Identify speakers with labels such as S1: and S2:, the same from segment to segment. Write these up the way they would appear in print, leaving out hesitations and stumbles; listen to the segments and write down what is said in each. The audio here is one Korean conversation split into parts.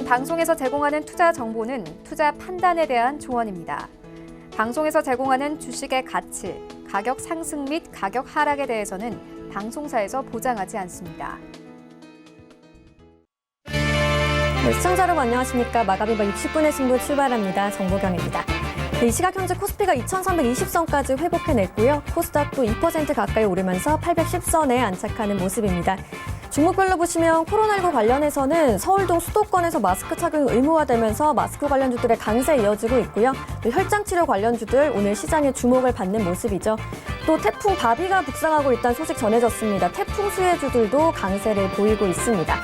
S1: 방송에서 제공하는 투자 정보는 투자 판단에 대한 조언입니다. 방송에서 제공하는 주식의 가치, 가격 상승 및 가격 하락에 대해서는 방송사에서 보장하지 않습니다.
S2: 네, 시청자 여러분 안녕하십니까. 마감일바 60분의 승부 출발합니다. 정보경입니다. 이 시각 현재 코스피가 2320선까지 회복해냈고요. 코스닥도 2% 가까이 오르면서 810선에 안착하는 모습입니다. 종목별로 보시면 코로나19 관련해서는 서울동 수도권에서 마스크 착용이 의무화되면서 마스크 관련주들의 강세 이어지고 있고요. 또 혈장치료 관련주들 오늘 시장에 주목을 받는 모습이죠. 또 태풍 바비가 북상하고 있다는 소식 전해졌습니다. 태풍 수혜주들도 강세를 보이고 있습니다.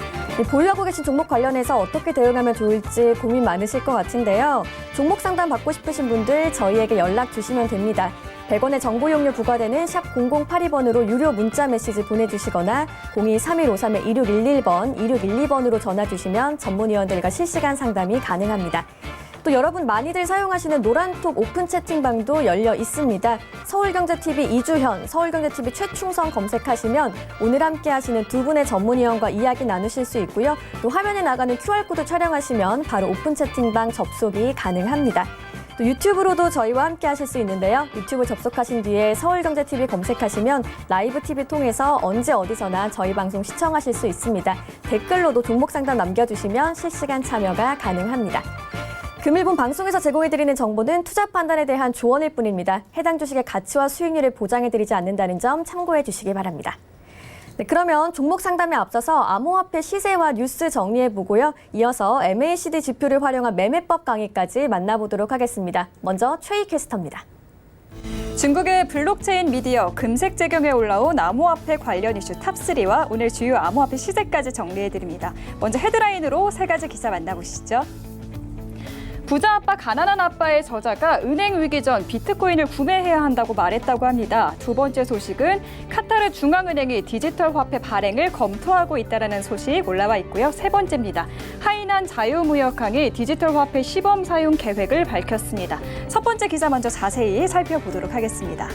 S2: 보유하고 계신 종목 관련해서 어떻게 대응하면 좋을지 고민 많으실 것 같은데요. 종목 상담 받고 싶으신 분들 저희에게 연락 주시면 됩니다. 100원의 정보 용료 부과되는 샵 0082번으로 유료 문자 메시지 보내주시거나 023153-2611번, 2612번으로 전화 주시면 전문위원들과 실시간 상담이 가능합니다. 또 여러분 많이들 사용하시는 노란톡 오픈 채팅방도 열려 있습니다. 서울경제TV 이주현, 서울경제TV 최충성 검색하시면 오늘 함께 하시는 두 분의 전문위원과 이야기 나누실 수 있고요. 또 화면에 나가는 QR코드 촬영하시면 바로 오픈 채팅방 접속이 가능합니다. 또 유튜브로도 저희와 함께 하실 수 있는데요. 유튜브 접속하신 뒤에 서울경제TV 검색하시면 라이브 TV 통해서 언제 어디서나 저희 방송 시청하실 수 있습니다. 댓글로도 종목 상담 남겨주시면 실시간 참여가 가능합니다. 금일본 방송에서 제공해드리는 정보는 투자 판단에 대한 조언일 뿐입니다. 해당 주식의 가치와 수익률을 보장해드리지 않는다는 점 참고해 주시기 바랍니다. 네, 그러면 종목 상담에 앞서서 암호화폐 시세와 뉴스 정리해보고요. 이어서 MACD 지표를 활용한 매매법 강의까지 만나보도록 하겠습니다. 먼저 최희 캐스터입니다.
S3: 중국의 블록체인 미디어 금색 재경에 올라온 암호화폐 관련 이슈 탑3와 오늘 주요 암호화폐 시세까지 정리해드립니다. 먼저 헤드라인으로 세 가지 기사 만나보시죠. 부자 아빠 가난한 아빠의 저자가 은행 위기 전 비트코인을 구매해야 한다고 말했다고 합니다. 두 번째 소식은 카타르 중앙은행이 디지털 화폐 발행을 검토하고 있다는 소식 올라와 있고요. 세 번째입니다. 하이난 자유무역항이 디지털 화폐 시범 사용 계획을 밝혔습니다. 첫 번째 기사 먼저 자세히 살펴보도록 하겠습니다.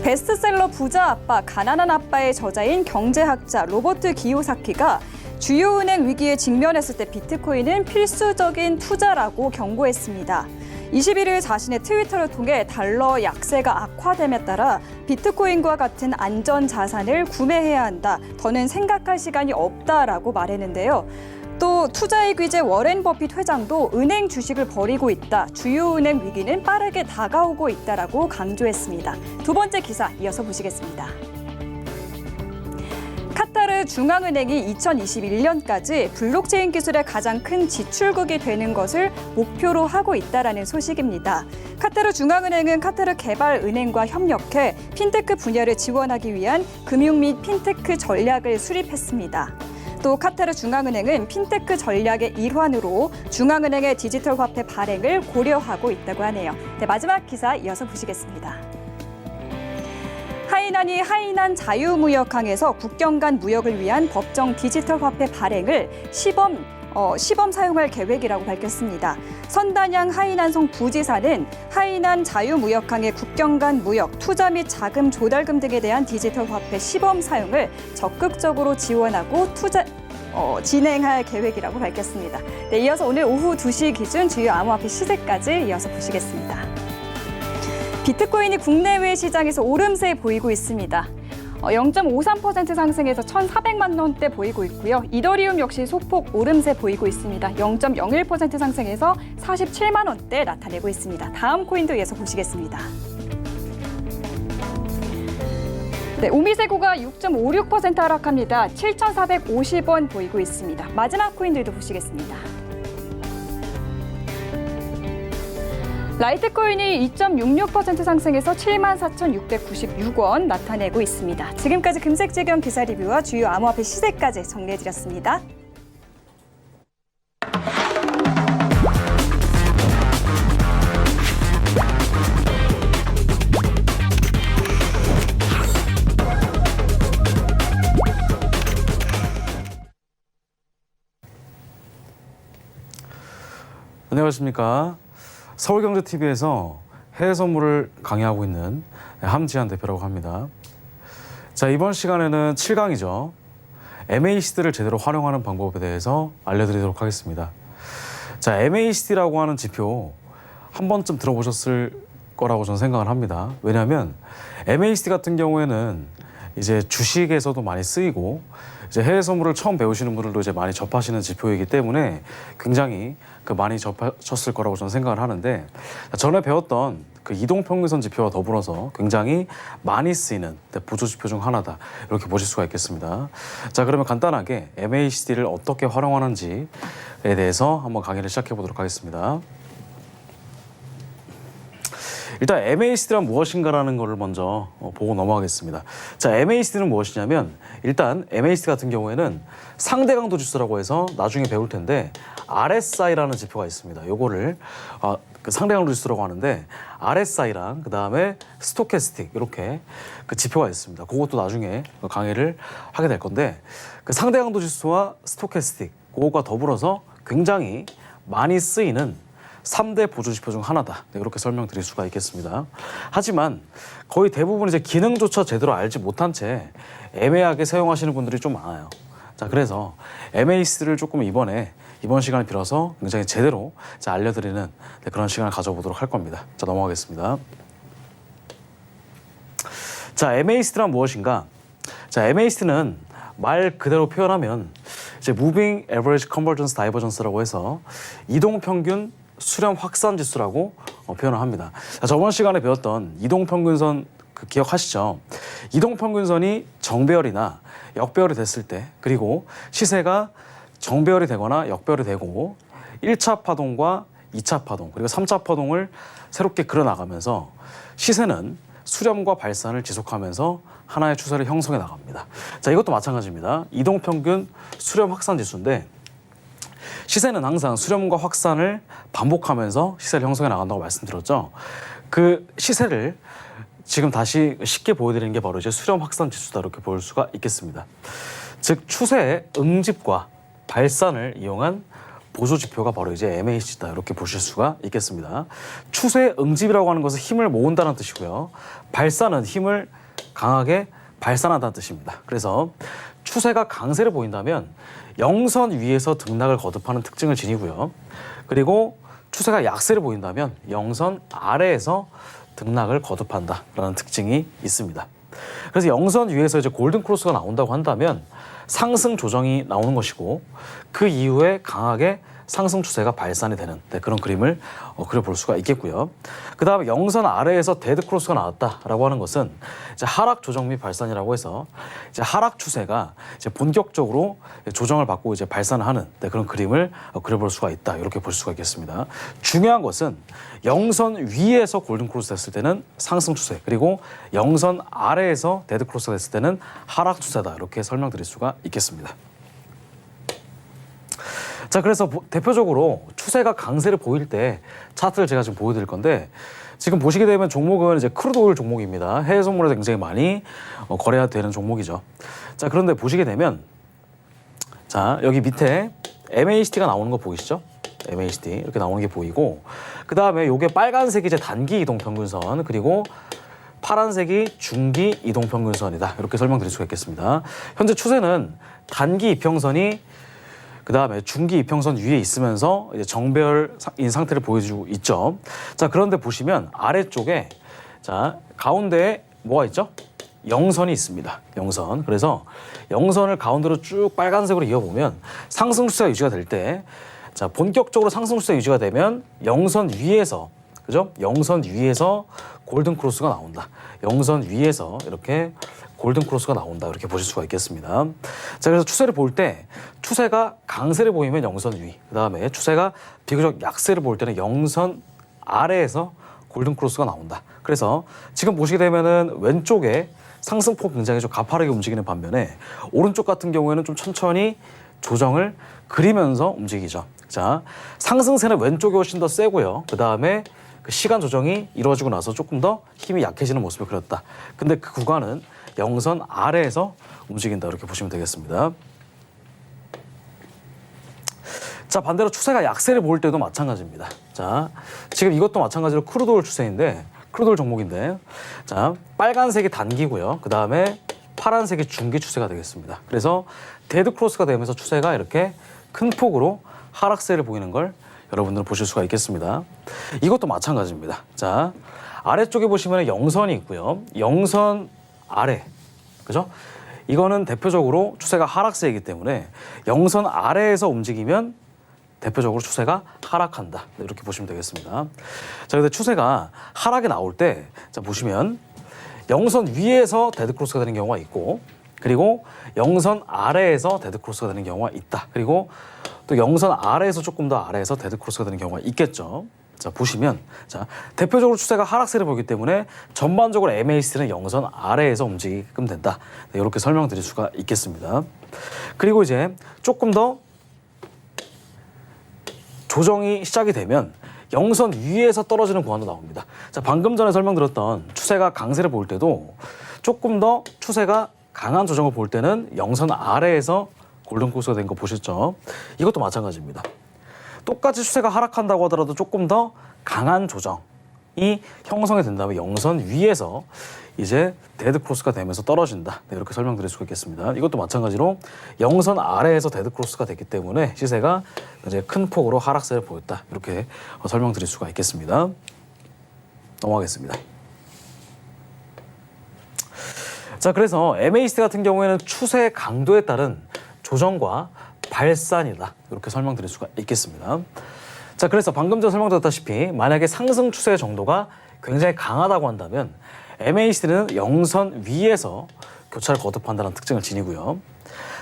S3: 베스트셀러 부자 아빠 가난한 아빠의 저자인 경제학자 로버트 기요사키가 주요 은행 위기에 직면했을 때 비트코인은 필수적인 투자라고 경고했습니다. 21일 자신의 트위터를 통해 달러 약세가 악화됨에 따라 비트코인과 같은 안전 자산을 구매해야 한다. 더는 생각할 시간이 없다라고 말했는데요. 또 투자의 귀재 워렌 버핏 회장도 은행 주식을 버리고 있다. 주요 은행 위기는 빠르게 다가오고 있다라고 강조했습니다. 두 번째 기사 이어서 보시겠습니다. 카타르 중앙은행이 2021년까지 블록체인 기술의 가장 큰 지출국이 되는 것을 목표로 하고 있다는 소식입니다. 카타르 중앙은행은 카타르 개발은행과 협력해 핀테크 분야를 지원하기 위한 금융 및 핀테크 전략을 수립했습니다. 또 카타르 중앙은행은 핀테크 전략의 일환으로 중앙은행의 디지털 화폐 발행을 고려하고 있다고 하네요. 네, 마지막 기사 이어서 보시겠습니다. 하이난이 하이난 자유무역항에서 국경 간 무역을 위한 법정 디지털 화폐 발행을 시범 사용할 계획이라고 밝혔습니다. 선단양 하이난성 부지사는 하이난 자유무역항의 국경 간 무역, 투자 및 자금 조달금 등에 대한 디지털 화폐 시범 사용을 적극적으로 지원하고 진행할 계획이라고 밝혔습니다. 네, 이어서 오늘 오후 2시 기준 주요 암호화폐 시세까지 이어서 보시겠습니다. 비트코인이 국내외 시장에서 오름세 보이고 있습니다. 0.53% 상승해서 1,400만 원대 보이고 있고요. 이더리움 역시 소폭 오름세 보이고 있습니다. 0.01% 상승해서 47만 원대 나타내고 있습니다. 다음 코인도 이어서 보시겠습니다. 네, 오미세고가 6.56% 하락합니다. 7,450원 보이고 있습니다. 마지막 코인들도 보시겠습니다. 라이트코인이 2.66% 상승해서 74,696원 나타내고 있습니다. 지금까지 금색재경 기사 리뷰와 주요 암호화폐 시세까지 정리해드렸습니다.
S4: 안녕하십니까. 서울경제TV에서 해외 선물을 강의하고 있는 함지한 대표라고 합니다. 자, 이번 시간에는 7강이죠. MACD를 제대로 활용하는 방법에 대해서 알려드리도록 하겠습니다. 자, MACD라고 하는 지표 한 번쯤 들어보셨을 거라고 저는 생각을 합니다. 왜냐하면 MACD 같은 경우에는 이제 주식에서도 많이 쓰이고 이제 해외 선물을 처음 배우시는 분들도 이제 많이 접하시는 지표이기 때문에 굉장히 많이 접하셨을 거라고 저는 생각을 하는데, 전에 배웠던 그 이동평균선 지표와 더불어서 굉장히 많이 쓰이는 보조 지표 중 하나다, 이렇게 보실 수가 있겠습니다. 자, 그러면 간단하게 MACD를 어떻게 활용하는지에 대해서 한번 강의를 시작해 보도록 하겠습니다. 일단 MACD란 무엇인가라는 것을 먼저 보고 넘어가겠습니다. 자, MACD는 무엇이냐면, 일단 MACD 같은 경우에는 상대 강도 지수라고 해서 나중에 배울 텐데 RSI라는 지표가 있습니다. 요거를 그 상대 강도 지수라고 하는데, RSI랑 그 다음에 스토캐스틱 이렇게 그 지표가 있습니다. 그것도 나중에 강의를 하게 될 건데, 그 상대 강도 지수와 스토캐스틱 그것과 더불어서 굉장히 많이 쓰이는 3대 보조지표 중 하나다, 이렇게 설명드릴 수가 있겠습니다. 하지만 거의 대부분 이제 기능조차 제대로 알지 못한 채 애매하게 사용하시는 분들이 좀 많아요. 자, 그래서 MACD를 조금 이번 시간을 빌어서 굉장히 제대로 알려드리는 그런 시간을 가져보도록 할 겁니다. 자, 넘어가겠습니다. 자, MACD란 무엇인가? 자, MACD는 말 그대로 표현하면 이제 Moving Average Convergence Divergence라고 해서 이동평균 수렴 확산 지수라고 표현을 합니다. 자, 저번 시간에 배웠던 이동평균선 기억하시죠? 이동평균선이 정배열이나 역배열이 됐을 때, 그리고 시세가 정배열이 되거나 역배열이 되고 1차 파동과 2차 파동, 그리고 3차 파동을 새롭게 그려나가면서 시세는 수렴과 발산을 지속하면서 하나의 추세를 형성해 나갑니다. 자, 이것도 마찬가지입니다. 이동평균 수렴 확산 지수인데, 시세는 항상 수렴과 확산을 반복하면서 시세를 형성해 나간다고 말씀드렸죠. 그 시세를 지금 다시 쉽게 보여드리는 게 바로 이제 수렴 확산 지수다, 이렇게 볼 수가 있겠습니다. 즉, 추세의 응집과 발산을 이용한 보조 지표가 바로 이제 MACD다, 이렇게 보실 수가 있겠습니다. 추세의 응집이라고 하는 것은 힘을 모은다는 뜻이고요. 발산은 힘을 강하게 발산한다는 뜻입니다. 그래서 추세가 강세를 보인다면 영선 위에서 등락을 거듭하는 특징을 지니고요. 그리고 추세가 약세를 보인다면 영선 아래에서 등락을 거듭한다라는 특징이 있습니다. 그래서 영선 위에서 이제 골든 크로스가 나온다고 한다면 상승 조정이 나오는 것이고, 그 이후에 강하게 상승 추세가 발산이 되는 그런 그림을 그려볼 수가 있겠고요. 그 다음에 영선 아래에서 데드 크로스가 나왔다라고 하는 것은 이제 하락 조정 및 발산이라고 해서 이제 하락 추세가 이제 본격적으로 조정을 받고 이제 발산을 하는 그런 그림을 그려볼 수가 있다, 이렇게 볼 수가 있겠습니다. 중요한 것은 영선 위에서 골든 크로스 됐을 때는 상승 추세, 그리고 영선 아래에서 데드 크로스가 됐을 때는 하락 추세다, 이렇게 설명드릴 수가 있겠습니다. 자, 그래서 대표적으로 추세가 강세를 보일 때 차트를 제가 지금 보여드릴 건데, 지금 보시게 되면 종목은 이제 크루드 오일 종목입니다. 해외 선물에서 굉장히 많이 거래되는 종목이죠. 자, 그런데 보시게 되면, 자, 여기 밑에 MACD가 나오는 거 보이시죠? MACD 이렇게 나오는 게 보이고, 그 다음에 요게 빨간색이 이제 단기 이동평균선, 그리고 파란색이 중기 이동평균선이다, 이렇게 설명드릴 수가 있겠습니다. 현재 추세는 단기 이평선이 그 다음에 중기 이평선 위에 있으면서 이제 정배열인 상태를 보여주고 있죠. 자, 그런데 보시면 아래쪽에, 자, 가운데에 뭐가 있죠? 영선이 있습니다. 영선. 그래서 영선을 가운데로 쭉 빨간색으로 이어보면 상승 추세가 유지가 될 때, 자, 본격적으로 상승 추세가 유지가 되면 영선 위에서, 그죠? 영선 위에서 골든 크로스가 나온다. 영선 위에서 이렇게 골든 크로스가 나온다, 이렇게 보실 수가 있겠습니다. 자, 그래서 추세를 볼 때 추세가 강세를 보이면 영선 위, 그 다음에 추세가 비교적 약세를 볼 때는 영선 아래에서 골든 크로스가 나온다. 그래서 지금 보시게 되면은 왼쪽에 상승폭 굉장히 좀 가파르게 움직이는 반면에 오른쪽 같은 경우에는 좀 천천히 조정을 그리면서 움직이죠. 자, 상승세는 왼쪽이 훨씬 더 세고요. 그 다음에 그 시간 조정이 이루어지고 나서 조금 더 힘이 약해지는 모습을 그렸다. 근데 그 구간은 영선 아래에서 움직인다, 이렇게 보시면 되겠습니다. 자, 반대로 추세가 약세를 보일 때도 마찬가지입니다. 자, 지금 이것도 마찬가지로 크루드 오일 추세인데, 크루드 오일 종목인데, 자, 빨간색이 단기고요. 그 다음에 파란색이 중기 추세가 되겠습니다. 그래서 데드 크로스가 되면서 추세가 이렇게 큰 폭으로 하락세를 보이는 걸 여러분들은 보실 수가 있겠습니다. 이것도 마찬가지입니다. 자, 아래쪽에 보시면 영선이 있고요. 영선 아래, 그죠? 이거는 대표적으로 추세가 하락세이기 때문에 영선 아래에서 움직이면 대표적으로 추세가 하락한다. 이렇게 보시면 되겠습니다. 자, 근데 추세가 하락이 나올 때, 자, 보시면 영선 위에서 데드 크로스가 되는 경우가 있고, 그리고 영선 아래에서 데드 크로스가 되는 경우가 있다. 그리고 또 영선 아래에서 조금 더 아래에서 데드 크로스가 되는 경우가 있겠죠. 자, 보시면, 자, 대표적으로 추세가 하락세를 보기 때문에 전반적으로 MACD는 영선 아래에서 움직이게끔 된다. 네, 이렇게 설명드릴 수가 있겠습니다. 그리고 이제 조금 더 조정이 시작이 되면 영선 위에서 떨어지는 구간도 나옵니다. 자, 방금 전에 설명드렸던 추세가 강세를 볼 때도 조금 더 추세가 강한 조정을 볼 때는 영선 아래에서 골든크로스가 된 거 보셨죠? 이것도 마찬가지입니다. 똑같이 추세가 하락한다고 하더라도 조금 더 강한 조정이 형성이 된다면 영선 위에서 이제 데드 크로스가 되면서 떨어진다. 네, 이렇게 설명드릴 수가 있겠습니다. 이것도 마찬가지로 영선 아래에서 데드 크로스가 됐기 때문에 시세가 이제 큰 폭으로 하락세를 보였다. 이렇게 설명드릴 수가 있겠습니다. 넘어가겠습니다. 자, 그래서 MACD 같은 경우에는 추세 강도에 따른 조정과 발산이다. 이렇게 설명드릴 수가 있겠습니다. 자, 그래서 방금 전에 설명드렸다시피 만약에 상승 추세 정도가 굉장히 강하다고 한다면 MACD는 영선 위에서 교차를 거듭한다는 특징을 지니고요.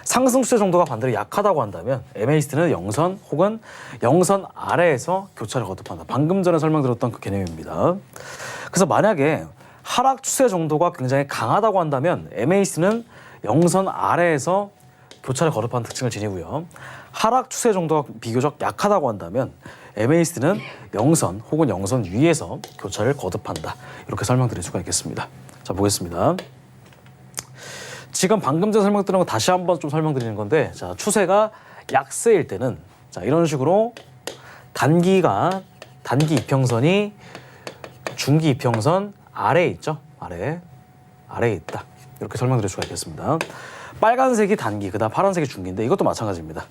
S4: 상승 추세 정도가 반대로 약하다고 한다면 MACD는 영선 혹은 영선 아래에서 교차를 거듭한다. 방금 전에 설명드렸던 그 개념입니다. 그래서 만약에 하락 추세 정도가 굉장히 강하다고 한다면 MACD는 영선 아래에서 교차를 거듭하는 특징을 지니고요. 하락 추세 정도가 비교적 약하다고 한다면 MACD는 영선 혹은 영선 위에서 교차를 거듭한다. 이렇게 설명드릴 수가 있겠습니다. 자, 보겠습니다. 지금 방금 전에 설명드린 거 다시 한번 좀 설명드리는 건데, 자, 추세가 약세일 때는 자, 이런 식으로 단기 이평선이 중기 이평선 아래에 있죠. 아래에 있다. 이렇게 설명드릴 수가 있겠습니다. 빨간색이 단기, 그다음 파란색이 중기인데 이것도 마찬가지입니다.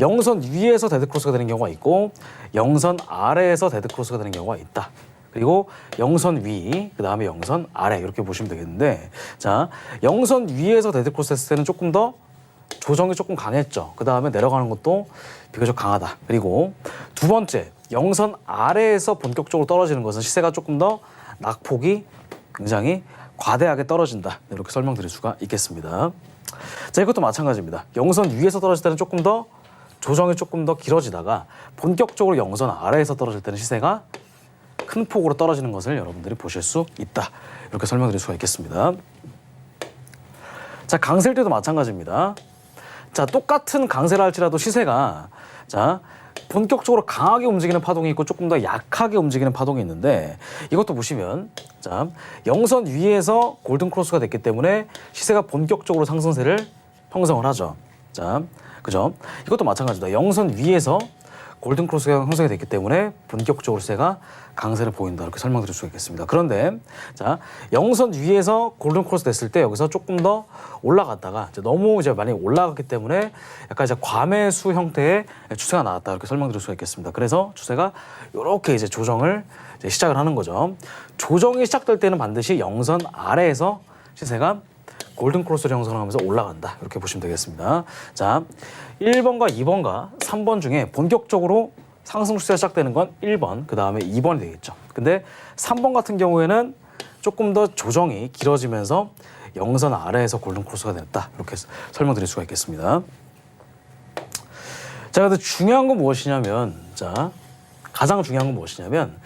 S4: 영선 위에서 데드 크로스가 되는 경우가 있고 영선 아래에서 데드 크로스가 되는 경우가 있다. 그리고 영선 위, 그다음에 영선 아래 이렇게 보시면 되겠는데, 자, 영선 위에서 데드 크로스 했을 때는 조금 더 조정이 조금 강했죠. 그다음에 내려가는 것도 비교적 강하다. 그리고 두 번째, 영선 아래에서 본격적으로 떨어지는 것은 시세가 조금 더 낙폭이 굉장히 과대하게 떨어진다. 이렇게 설명드릴 수가 있겠습니다. 자, 이것도 마찬가지입니다. 영선 위에서 떨어질 때는 조금 더 조정이 조금 더 길어지다가 본격적으로 영선 아래에서 떨어질 때는 시세가 큰 폭으로 떨어지는 것을 여러분들이 보실 수 있다. 이렇게 설명드릴 수가 있겠습니다. 자, 강세일 때도 마찬가지입니다. 자, 똑같은 강세를 할지라도 시세가 자, 본격적으로 강하게 움직이는 파동이 있고 조금 더 약하게 움직이는 파동이 있는데, 이것도 보시면 자, 영선 위에서 골든 크로스가 됐기 때문에 시세가 본격적으로 상승세를 형성을 하죠. 자, 그죠? 이것도 마찬가지다. 영선 위에서 골든 크로스가 형성이 됐기 때문에 본격적으로 시세가 강세를 보인다. 이렇게 설명드릴 수 있겠습니다. 그런데 자, 영선 위에서 골든 크로스 됐을 때 여기서 조금 더 올라갔다가 이제 너무 이제 많이 올라갔기 때문에 약간 이제 과매수 형태의 추세가 나왔다. 이렇게 설명드릴 수가 있겠습니다. 그래서 추세가 이렇게 이제 조정을 이제 시작을 하는 거죠. 조정이 시작될 때는 반드시 영선 아래에서 시세가 골든 크로스를 형성하면서 올라간다. 이렇게 보시면 되겠습니다. 자, 1번과 2번과 3번 중에 본격적으로 상승 추세가 시작되는 건 1번, 그 다음에 2번이 되겠죠. 근데 3번 같은 경우에는 조금 더 조정이 길어지면서 영선 아래에서 골든 크로스가 됐다. 이렇게 설명드릴 수가 있겠습니다. 자, 근데 중요한 건 무엇이냐면, 자, 가장 중요한 건 무엇이냐면,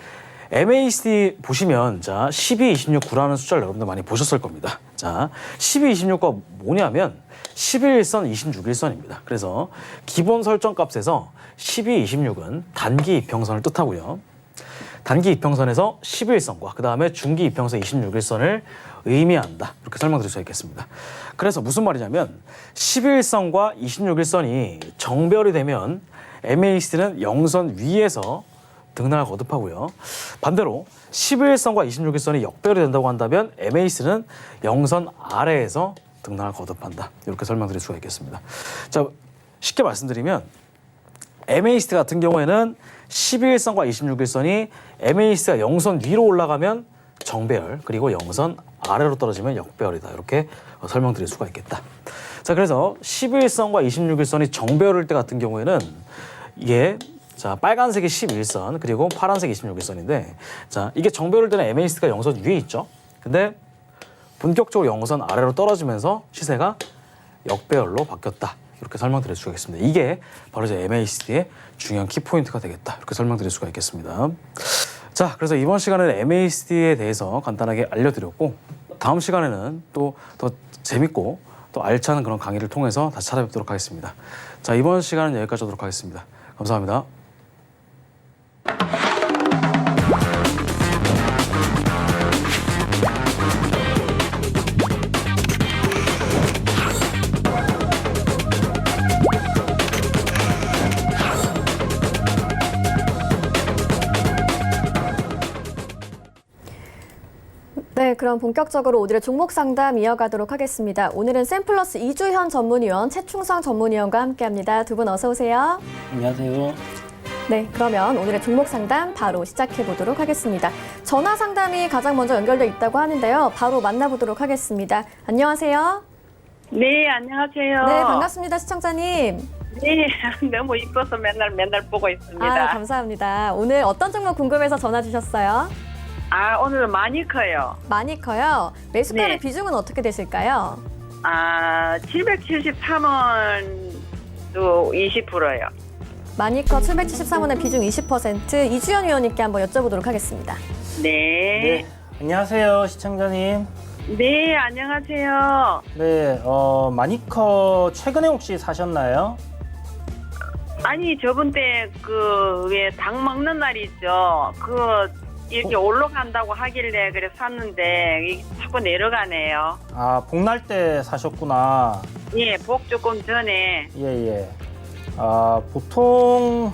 S4: MACD 보시면 자 12, 26, 9라는 숫자를 여러분들 많이 보셨을 겁니다. 자, 12, 26가 뭐냐면 11일선, 26일선입니다. 그래서 기본 설정 값에서 12, 26은 단기 이평선을 뜻하고요. 단기 이평선에서 11일선과 그 다음에 중기 이평선 26일선을 의미한다. 이렇게 설명드릴 수 있겠습니다. 그래서 무슨 말이냐면 11일선과 26일선이 정별이 되면 MACD는 영선 위에서 등락을 거듭하고요. 반대로 11일선과 26일선이 역별이 된다고 한다면 MACD는 영선 아래에서 등락을 거듭한다. 이렇게 설명드릴 수가 있겠습니다. 자, 쉽게 말씀드리면 MACD 같은 경우에는 12일선과 26일선이 MACD가 0선 위로 올라가면 정배열, 그리고 0선 아래로 떨어지면 역배열이다. 이렇게 설명드릴 수가 있겠다. 자, 그래서 12일선과 26일선이 정배열일 때 같은 경우에는 이게 자, 빨간색이 11선, 그리고 파란색이 26일선인데, 자, 이게 정배열일 때는 MACD가 0선 위에 있죠. 근데 본격적으로 0선 아래로 떨어지면서 시세가 역배열로 바뀌었다. 이렇게 설명드릴 수가 있겠습니다. 이게 바로 이제 MACD의 중요한 키포인트가 되겠다. 이렇게 설명드릴 수가 있겠습니다. 자, 그래서 이번 시간에는 MACD에 대해서 간단하게 알려드렸고, 다음 시간에는 또 더 재밌고 또 알찬 그런 강의를 통해서 다시 찾아뵙도록 하겠습니다. 자, 이번 시간은 여기까지 하도록 하겠습니다. 감사합니다.
S2: 네, 그럼 본격적으로 오늘의 종목 상담 이어가도록 하겠습니다. 오늘은 샘플러스 이주현 전문위원, 최충성 전문위원과 함께합니다. 두 분 어서 오세요.
S5: 안녕하세요.
S2: 네, 그러면 오늘의 종목 상담 바로 시작해 보도록 하겠습니다. 전화 상담이 가장 먼저 연결돼 있다고 하는데요. 바로 만나보도록 하겠습니다. 안녕하세요.
S6: 네, 안녕하세요.
S2: 네, 반갑습니다, 시청자님.
S6: 네, 너무 이뻐서 맨날 보고 있습니다.
S2: 아, 감사합니다. 오늘 어떤 종목 궁금해서 전화 주셨어요?
S6: 오늘 많이 커요.
S2: 많이 커요. 매수가의
S6: 네.
S2: 비중은 어떻게 되실까요?
S6: 773원도 20%요.
S2: 많이 커 773원의 비중 20%, 이주현 위원님께 한번 여쭤보도록 하겠습니다.
S6: 네.
S5: 안녕하세요, 시청자님.
S6: 네, 안녕하세요.
S5: 네, 마니커 최근에 혹시 사셨나요?
S6: 아니, 저번 때 왜 닭 먹는 날 있죠. 이렇게 올라간다고 하길래 그래 샀는데 이게 자꾸 내려가네요.
S5: 아, 복날 때 사셨구나.
S6: 예, 복 조금 전에.
S5: 예. 보통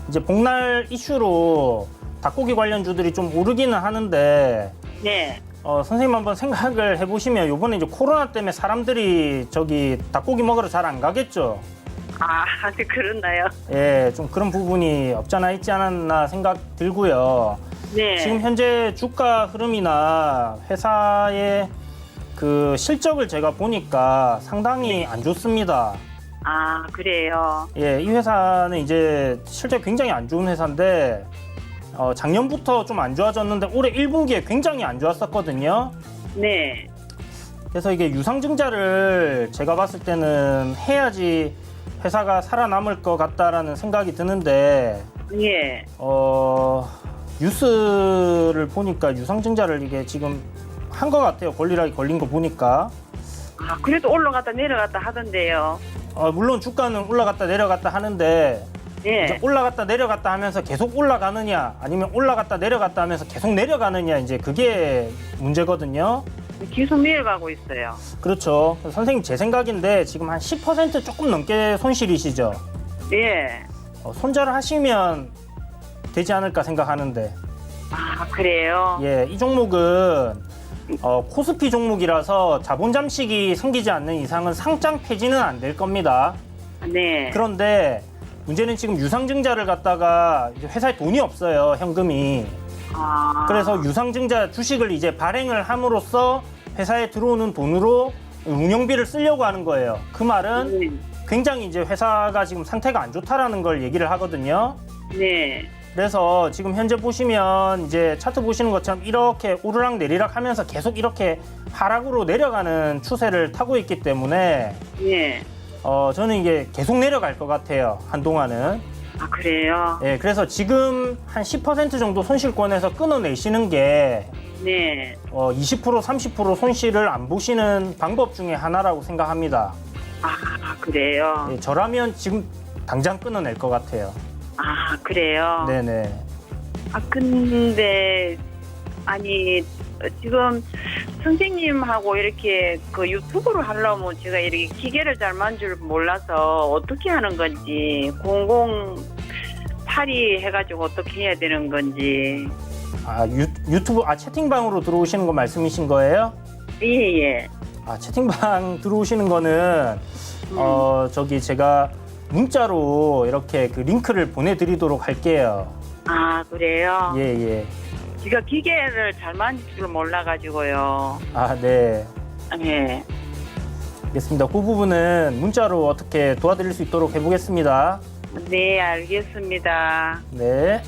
S5: 이제 복날 이슈로 닭고기 관련주들이 좀 오르기는 하는데,
S6: 네.
S5: 선생님 한번 생각을 해보시면 요번에 이제 코로나 때문에 사람들이 닭고기 먹으러 잘 안 가겠죠?
S6: 네, 그렇나요?
S5: 예, 좀 그런 부분이 없잖아 있지 않았나 생각 들고요.
S6: 네.
S5: 지금 현재 주가 흐름이나 회사의 그 실적을 제가 보니까 상당히 안 좋습니다.
S6: 그래요.
S5: 예, 이 회사는 이제 실적 굉장히 안 좋은 회사인데 작년부터 좀 안 좋아졌는데 올해 1분기에 굉장히 안 좋았었거든요.
S6: 네.
S5: 그래서 이게 유상증자를 제가 봤을 때는 해야지 회사가 살아남을 것 같다라는 생각이 드는데
S6: 예.
S5: 뉴스를 보니까 유상증자를 이게 지금 한 것 같아요. 권리락이 걸린 거 보니까.
S6: 그래도 올라갔다 내려갔다 하던데요.
S5: 물론 주가는 올라갔다 내려갔다 하는데
S6: 예.
S5: 이제 올라갔다 내려갔다 하면서 계속 올라가느냐 아니면 올라갔다 내려갔다 하면서 계속 내려가느냐 이제 그게 문제거든요.
S6: 계속 내려가고 있어요.
S5: 그렇죠. 선생님 제 생각인데 지금 한 10% 조금 넘게 손실이시죠.
S6: 예.
S5: 손절을 하시면 되지 않을까 생각하는데.
S6: 그래요?
S5: 예, 이 종목은 코스피 종목이라서 자본 잠식이 생기지 않는 이상은 상장 폐지는 안 될 겁니다.
S6: 네.
S5: 그런데 문제는 지금 유상증자를 갖다가 회사에 돈이 없어요, 현금이. 그래서 유상증자 주식을 이제 발행을 함으로써 회사에 들어오는 돈으로 운영비를 쓰려고 하는 거예요. 그 말은 굉장히 이제 회사가 지금 상태가 안 좋다라는 걸 얘기를 하거든요.
S6: 네.
S5: 그래서 지금 현재 보시면 이제 차트 보시는 것처럼 이렇게 오르락 내리락 하면서 계속 이렇게 하락으로 내려가는 추세를 타고 있기 때문에
S6: 예.
S5: 저는 이게 계속 내려갈 것 같아요, 한동안은.
S6: 그래요?
S5: 예, 그래서 지금 한 10% 정도 손실권에서 끊어내시는 게
S6: 네.
S5: 20% 30% 손실을 안 보시는 방법 중에 하나라고 생각합니다.
S6: 그래요?
S5: 예, 저라면 지금 당장 끊어낼 것 같아요.
S6: 그래요?
S5: 네네.
S6: 근데 지금 선생님하고 이렇게 유튜브를 하려면 제가 이렇게 기계를 잘 만질 몰라서 어떻게 하는 건지 008이 해가지고 어떻게 해야 되는 건지.
S5: 유튜브 채팅방으로 들어오시는 거 말씀이신 거예요?
S6: 예.
S5: 채팅방 들어오시는 거는 저기 제가 문자로 이렇게 그 링크를 보내드리도록 할게요.
S6: 아, 그래요?
S5: 예.
S6: 제가 기계를 잘 만질 줄 몰라가지고요.
S5: 아, 네.
S6: 예.
S5: 알겠습니다. 그 부분은 문자로 어떻게 도와드릴 수 있도록 해보겠습니다.
S6: 네, 알겠습니다.
S5: 네.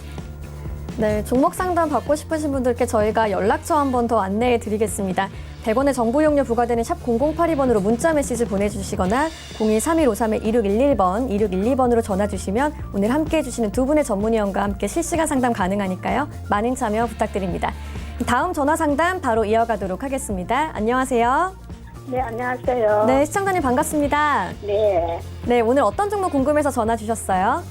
S2: 네, 종목 상담 받고 싶으신 분들께 저희가 연락처 한 번 더 안내해 드리겠습니다. 100원의 정보 이용료 부과되는 샵 0082번으로 문자 메시지 보내주시거나 02-3153-2611번, 2612번으로 전화 주시면 오늘 함께해 주시는 두 분의 전문위원과 함께 실시간 상담 가능하니까요. 많은 참여 부탁드립니다. 다음 전화 상담 바로 이어가도록 하겠습니다. 안녕하세요.
S7: 네, 안녕하세요.
S2: 네, 시청자님 반갑습니다.
S7: 네.
S2: 네, 오늘 어떤 종목 궁금해서 전화 주셨어요?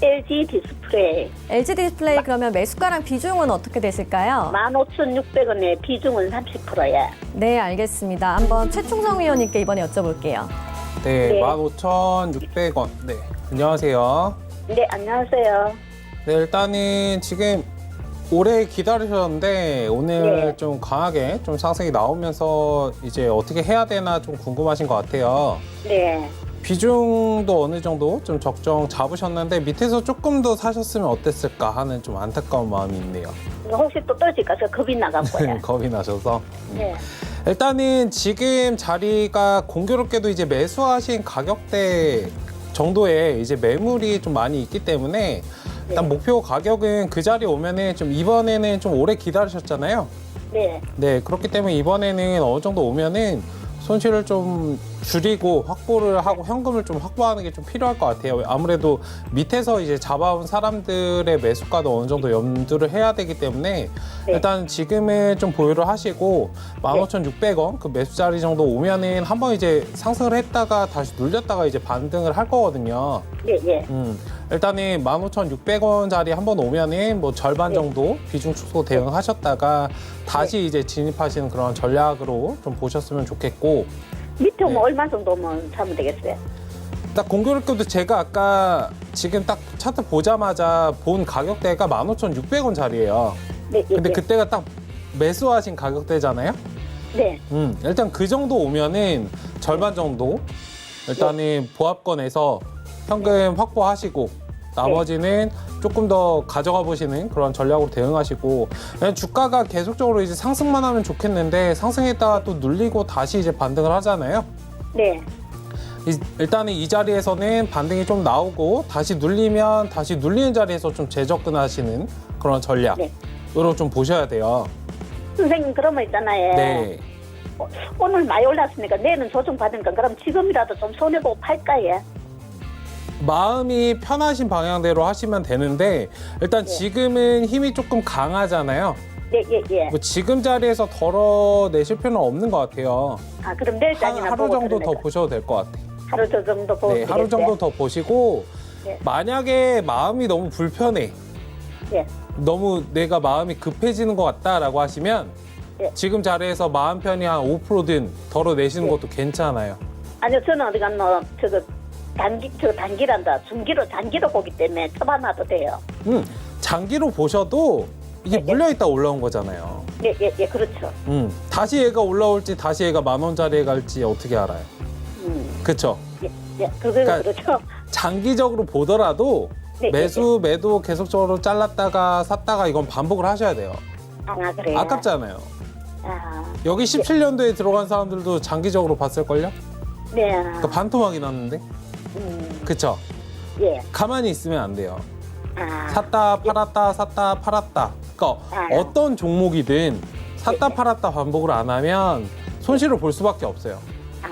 S7: LG 디스플레이
S2: LG 디스플레이 그러면 매수가랑 비중은 어떻게 되실까요?
S7: 15,600원에 비중은 30%야.
S2: 네, 알겠습니다. 한번 최충성 위원님께 이번에 여쭤볼게요.
S8: 네,
S7: 네.
S8: 15,600원. 네, 안녕하세요.
S7: 네, 안녕하세요.
S8: 네, 일단은 지금 오래 기다리셨는데 오늘
S7: 네.
S8: 좀 강하게 좀 상승이 나오면서 이제 어떻게 해야 되나 좀 궁금하신 것 같아요.
S7: 네.
S8: 비중도 어느 정도 좀 적정 잡으셨는데 밑에서 조금 더 사셨으면 어땠을까 하는 좀 안타까운 마음이 있네요.
S7: 혹시 또 떨어질까서 겁이 나갖고요.
S8: 겁이 나셔서.
S7: 네.
S8: 일단은 지금 자리가 공교롭게도 이제 매수하신 가격대 정도의 이제 매물이 좀 많이 있기 때문에 일단 목표 가격은 그 자리에 오면은 좀 이번에는 좀 오래 기다리셨잖아요.
S7: 네.
S8: 네, 그렇기 때문에 이번에는 어느 정도 오면은 손실을 좀 줄이고 확보를 하고 현금을 좀 확보하는 게 좀 필요할 것 같아요. 아무래도 밑에서 이제 잡아온 사람들의 매수가도 어느 정도 염두를 해야 되기 때문에
S7: 네.
S8: 일단 지금은 좀 보유를 하시고 15,600원 그 매수 자리 정도 오면은 한번 이제 상승을 했다가 다시 눌렸다가 이제 반등을 할 거거든요.
S7: 네, 예.
S8: 일단은 15,600원짜리 한번 오면은 뭐 절반 정도 비중 축소 대응하셨다가 다시 이제 진입하시는 그런 전략으로 좀 보셨으면 좋겠고
S7: 밑에 오면
S8: 네.
S7: 얼마 정도면 사면 되겠어요?
S8: 딱 공교롭게도 제가 아까 지금 딱 차트 보자마자 본 가격대가 15,600원짜리예요.
S7: 네, 예.
S8: 근데
S7: 예.
S8: 그때가 딱 매수하신 가격대잖아요.
S7: 네.
S8: 일단 그 정도 오면은 절반 정도 일단은 보합권에서 현금 확보하시고 나머지는 조금 더 가져가 보시는 그런 전략으로 대응하시고 그냥 주가가 계속적으로 이제 상승만 하면 좋겠는데 상승했다가 또 눌리고 다시 이제 반등을 하잖아요.
S7: 네.
S8: 일단은 이 자리에서는 반등이 좀 나오고 다시 눌리면 다시 눌리는 자리에서 좀 재접근하시는 그런 전략으로 좀 보셔야 돼요.
S7: 선생님, 그러면 있잖아요.
S8: 네.
S7: 오늘 많이 올랐으니까 내일은 조정 받으니까 그럼 지금이라도 좀 손해보고 팔까요?
S8: 마음이 편하신 방향대로 하시면 되는데 일단 지금은 힘이 조금 강하잖아요.
S7: 네, 예, 예.
S8: 뭐 지금 자리에서 덜어내실 필요는 없는 것 같아요.
S7: 아, 그럼 내일까지나
S8: 하루
S7: 보고
S8: 정도 더
S7: 들어내자.
S8: 보셔도 될 것 같아요.
S7: 하루 정도 보고
S8: 네, 하루 정도 더 보시고
S7: 네.
S8: 만약에 마음이 너무 불편해,
S7: 예.
S8: 너무 내가 마음이 급해지는 것 같다라고 하시면
S7: 네.
S8: 지금 자리에서 마음 편히 한 5%든 덜어내시는 것도 괜찮아요.
S7: 아니요, 저는 어디 갔노, 단기란다. 중기로, 장기로 보기 때문에 쳐봐놔도 돼요.
S8: 장기로 보셔도 이게
S7: 네.
S8: 물려있다 올라온 거잖아요.
S7: 예, 예, 예, 그렇죠.
S8: 다시 얘가 올라올지 다시 얘가 10,000원짜리에 갈지 어떻게 알아요? 그쵸?
S7: 예, 예, 그거
S8: 그러니까
S7: 그렇죠.
S8: 장기적으로 보더라도
S7: 네,
S8: 매수, 매도 계속적으로 잘랐다가 샀다가 이건 반복을 하셔야 돼요.
S7: 아, 그래요.
S8: 아깝잖아요.
S7: 아,
S8: 여기 17년도에 들어간 사람들도 장기적으로 봤을걸요?
S7: 네.
S8: 그러니까 반토막이 났는데? 그쵸?
S7: 예.
S8: 가만히 있으면 안 돼요.
S7: 아,
S8: 샀다, 팔았다, 샀다, 팔았다. 그러니까
S7: 아.
S8: 어떤 종목이든 샀다, 팔았다 반복을 안 하면 손실을 볼 수밖에 없어요.
S7: 아,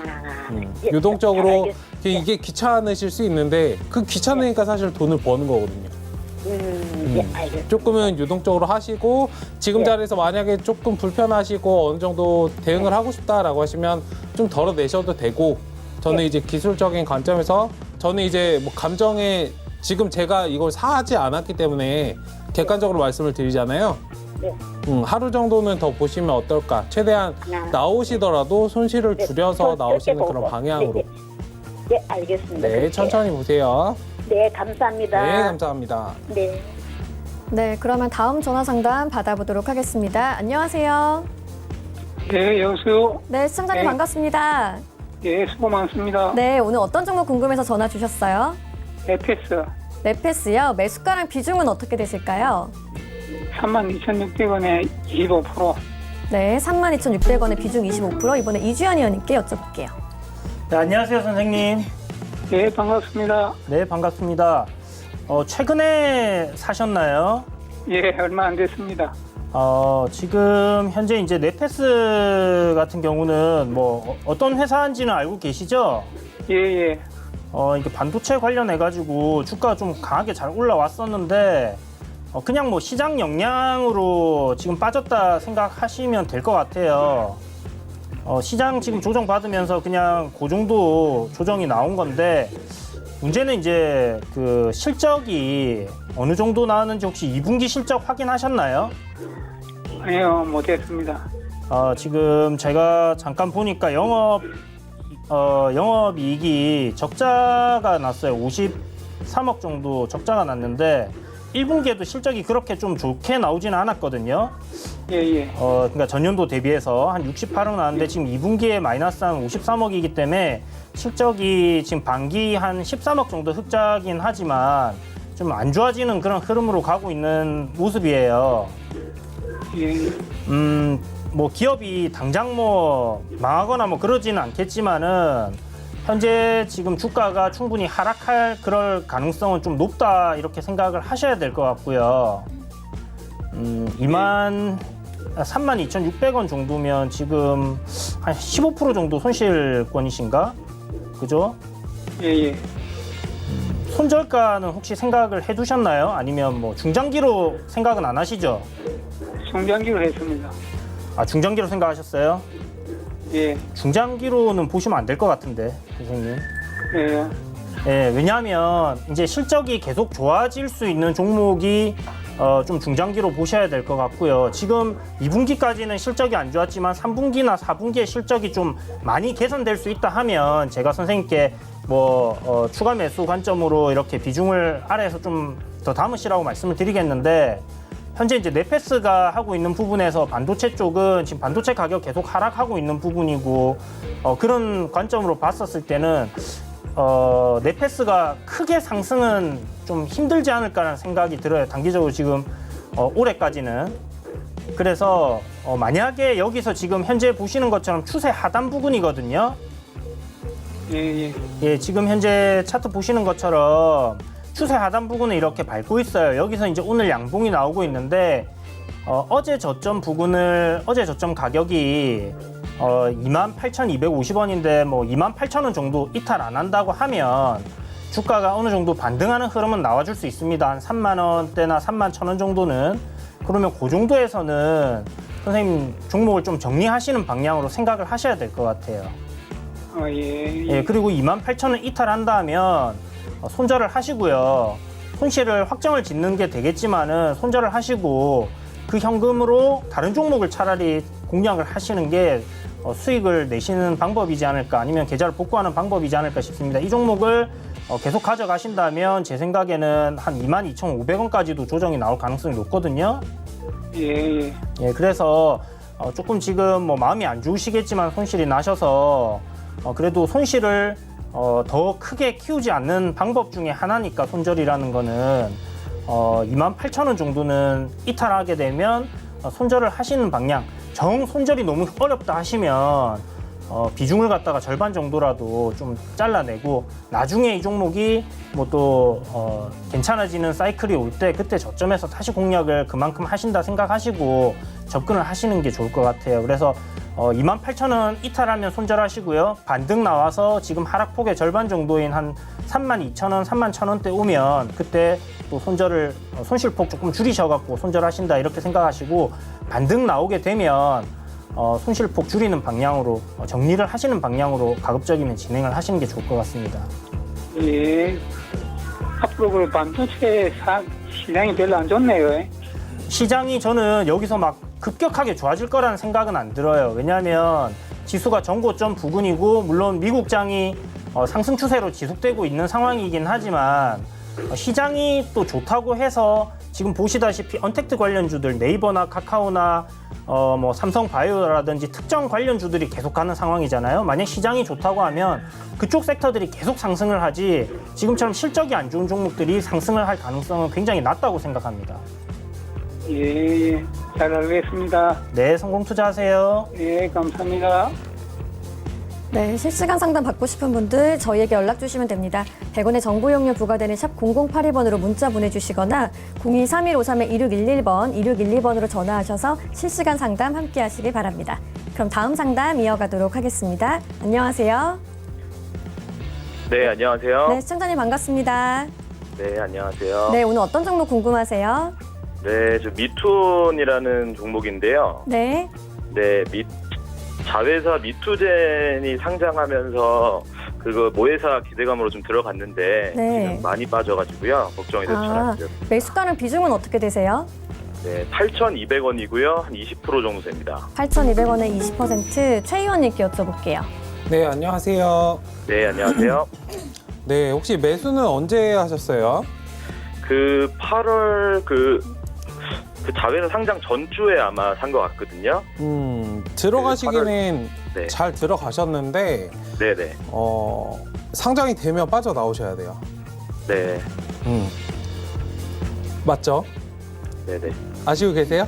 S7: 예,
S8: 유동적으로
S7: 알겠습니다.
S8: 이게 귀찮으실 수 있는데 그 귀찮으니까 사실 돈을 버는 거거든요.
S7: 예, 알겠습니다.
S8: 조금은 유동적으로 하시고 지금
S7: 네.
S8: 자리에서 만약에 조금 불편하시고 어느 정도 대응을 하고 싶다라고 하시면 좀 덜어내셔도 되고 저는 이제 기술적인 관점에서 저는 이제 뭐 감정에 지금 제가 이걸 사지 않았기 때문에 객관적으로 말씀을 드리잖아요.
S7: 네.
S8: 하루 정도는 더 보시면 어떨까? 최대한 나오시더라도 손실을
S7: 네,
S8: 줄여서
S7: 더
S8: 나오시는
S7: 짧게
S8: 그런
S7: 보고.
S8: 방향으로.
S7: 네, 네. 예, 알겠습니다.
S8: 네,
S7: 그렇게.
S8: 천천히 보세요.
S7: 네, 감사합니다.
S8: 네, 감사합니다.
S7: 네.
S2: 네, 그러면 다음 전화 상담 받아보도록 하겠습니다. 안녕하세요.
S9: 네, 여보세요.
S2: 네, 시청자님
S9: 네.
S2: 반갑습니다.
S9: 예, 수고 많습니다.
S2: 네, 오늘 어떤 종목 궁금해서 전화 주셨어요?
S9: 에페스
S2: 네페스요. 매수가랑 비중은 어떻게 되실까요?
S9: 32,600원에 25%.
S2: 네, 32,600원에 비중 25%. 이번에 이주연 의원님께 여쭤볼게요.
S5: 네, 안녕하세요, 선생님.
S9: 예, 반갑습니다.
S5: 네, 반갑습니다. 최근에 사셨나요?
S9: 예, 얼마 안 됐습니다.
S5: 지금 현재 이제 네페스 같은 경우는 뭐 어떤 회사인지는 알고 계시죠?
S9: 예, 예.
S5: 이게 반도체 관련해가지고 주가가 좀 강하게 잘 올라왔었는데, 그냥 뭐 시장 영향으로 지금 빠졌다 생각하시면 될 것 같아요. 시장 지금 조정받으면서 그냥 그 정도 조정이 나온 건데, 문제는 이제 그 실적이 어느 정도 나왔는지 혹시 2분기 실적 확인하셨나요?
S9: 아니요, 못했습니다.
S5: 지금 제가 잠깐 보니까 영업이익이 적자가 났어요. 53억 정도 적자가 났는데 1분기에도 실적이 그렇게 좀 좋게 나오지는 않았거든요.
S9: 예, 예.
S5: 그러니까 전년도 대비해서 한 68억 나왔는데 지금 2분기에 마이너스 한 53억이기 때문에 실적이 지금 반기 한 13억 정도 흑자긴 하지만 좀 안 좋아지는 그런 흐름으로 가고 있는 모습이에요.
S9: 예.
S5: 뭐 기업이 당장 뭐 망하거나 뭐 그러지는 않겠지만은 현재 지금 주가가 충분히 하락할 그럴 가능성은 좀 높다 이렇게 생각을 하셔야 될 것 같고요. 32,600원 정도면 지금 한 15% 정도 손실권이신가? 그죠?
S9: 예, 예.
S5: 손절가는 혹시 생각을 해두셨나요? 아니면 뭐 중장기로 생각은 안 하시죠?
S9: 중장기로 했습니다.
S5: 중장기로 생각하셨어요?
S9: 예.
S5: 중장기로는 보시면 안 될 것 같은데, 선생님.
S9: 예.
S5: 예, 왜냐하면 이제 실적이 계속 좋아질 수 있는 종목이 좀 중장기로 보셔야 될 것 같고요. 지금 2분기까지는 실적이 안 좋았지만 3분기나 4분기에 실적이 좀 많이 개선될 수 있다 하면 제가 선생님께 뭐 추가 매수 관점으로 이렇게 비중을 아래에서 좀 더 담으시라고 말씀을 드리겠는데 현재 이제 네페스가 하고 있는 부분에서 반도체 쪽은 지금 반도체 가격 계속 하락하고 있는 부분이고 그런 관점으로 봤었을 때는 네페스가 크게 상승은 좀 힘들지 않을까라는 생각이 들어요. 단기적으로 지금 올해까지는. 그래서 만약에 여기서 지금 현재 보시는 것처럼 추세 하단 부근이거든요.
S9: 예, 예.
S5: 예, 지금 현재 차트 보시는 것처럼 추세 하단 부근을 이렇게 밟고 있어요. 여기서 이제 오늘 양봉이 나오고 있는데 어제 저점 가격이 28,250원인데 뭐 28,000원 정도 이탈 안 한다고 하면 주가가 어느 정도 반등하는 흐름은 나와줄 수 있습니다. 한 3만 원대나 3만 1,000원 정도는. 그러면 그 정도에서는 선생님 종목을 좀 정리하시는 방향으로 생각을 하셔야 될 것 같아요.
S9: 예.
S5: 예, 그리고 28,000원 이탈한다면 손절을 하시고요. 손실을 확정을 짓는 게 되겠지만은 손절을 하시고 그 현금으로 다른 종목을 차라리 공략을 하시는 게 수익을 내시는 방법이지 않을까, 아니면 계좌를 복구하는 방법이지 않을까 싶습니다. 이 종목을 계속 가져가신다면 제 생각에는 한 22,500원까지도 조정이 나올 가능성이 높거든요.
S9: 예, 예.
S5: 예, 그래서 조금 지금 뭐 마음이 안 좋으시겠지만 손실이 나셔서 그래도 손실을 더 크게 키우지 않는 방법 중에 하나니까 손절이라는 거는 28,000원 정도는 이탈하게 되면 손절을 하시는 방향. 정 손절이 너무 어렵다 하시면 비중을 갖다가 절반 정도라도 좀 잘라내고 나중에 이 종목이 뭐 또 괜찮아지는 사이클이 올 때 그때 저점에서 다시 공략을 그만큼 하신다 생각하시고 접근을 하시는 게 좋을 것 같아요. 그래서 28,000원 이탈하면 손절하시고요. 반등 나와서 지금 하락폭의 절반 정도인 한 32,000원, 31,000원대 오면 그때 또 손실폭 조금 줄이셔갖고 손절하신다 이렇게 생각하시고, 반등 나오게 되면 손실폭 줄이는 방향으로 정리를 하시는 방향으로 가급적이면 진행을 하시는 게 좋을 것 같습니다.
S9: 예. 앞으로 그 반도체 시장이 별로 안 좋네요.
S5: 시장이 저는 여기서 막 급격하게 좋아질 거라는 생각은 안 들어요. 왜냐하면 지수가 전고점 부근이고 물론 미국장이 상승 추세로 지속되고 있는 상황이긴 하지만 시장이 또 좋다고 해서 지금 보시다시피 언택트 관련주들 네이버나 카카오나 뭐 삼성바이오라든지 특정 관련주들이 계속 가는 상황이잖아요. 만약 시장이 좋다고 하면 그쪽 섹터들이 계속 상승을 하지 지금처럼 실적이 안 좋은 종목들이 상승을 할 가능성은 굉장히 낮다고 생각합니다.
S9: 예, 예. 잘 알겠습니다.
S5: 네, 성공 투자하세요.
S9: 예, 감사합니다.
S2: 네, 실시간 상담 받고 싶은 분들 저희에게 연락 주시면 됩니다. 100원의 정보 이용료 부과되는 샵 0082번으로 문자 보내주시거나 023153-2611번, 2612번으로 전화하셔서 실시간 상담 함께 하시기 바랍니다. 그럼 다음 상담 이어가도록 하겠습니다. 안녕하세요.
S10: 네, 안녕하세요.
S2: 네, 시청자님 반갑습니다.
S10: 네, 안녕하세요.
S2: 네, 오늘 어떤 종목 궁금하세요?
S10: 네, 저 미투온이라는 종목인데요.
S2: 네.
S10: 네, 자회사 미투젠이 상장하면서 그거 모회사 기대감으로 좀 들어갔는데
S2: 네.
S10: 지금 많이 빠져가지고요. 걱정이 돼서 전화드렸습니다.
S2: 매수가랑 비중은 어떻게 되세요?
S10: 네, 8,200원이고요. 한 20% 정도 됩니다.
S2: 8,200원에 20%. 최 의원님께 여쭤볼게요.
S8: 네, 안녕하세요.
S10: 네, 안녕하세요.
S8: 네, 혹시 매수는 언제 하셨어요?
S10: 그 8월 그 자회사 상장 전주에 아마 산 것 같거든요.
S8: 들어가시기는
S10: 네.
S8: 잘 들어가셨는데
S10: 네네.
S8: 상장이 되면 빠져나오셔야 돼요.
S10: 네.
S8: 맞죠?
S10: 네네.
S8: 아시고 계세요?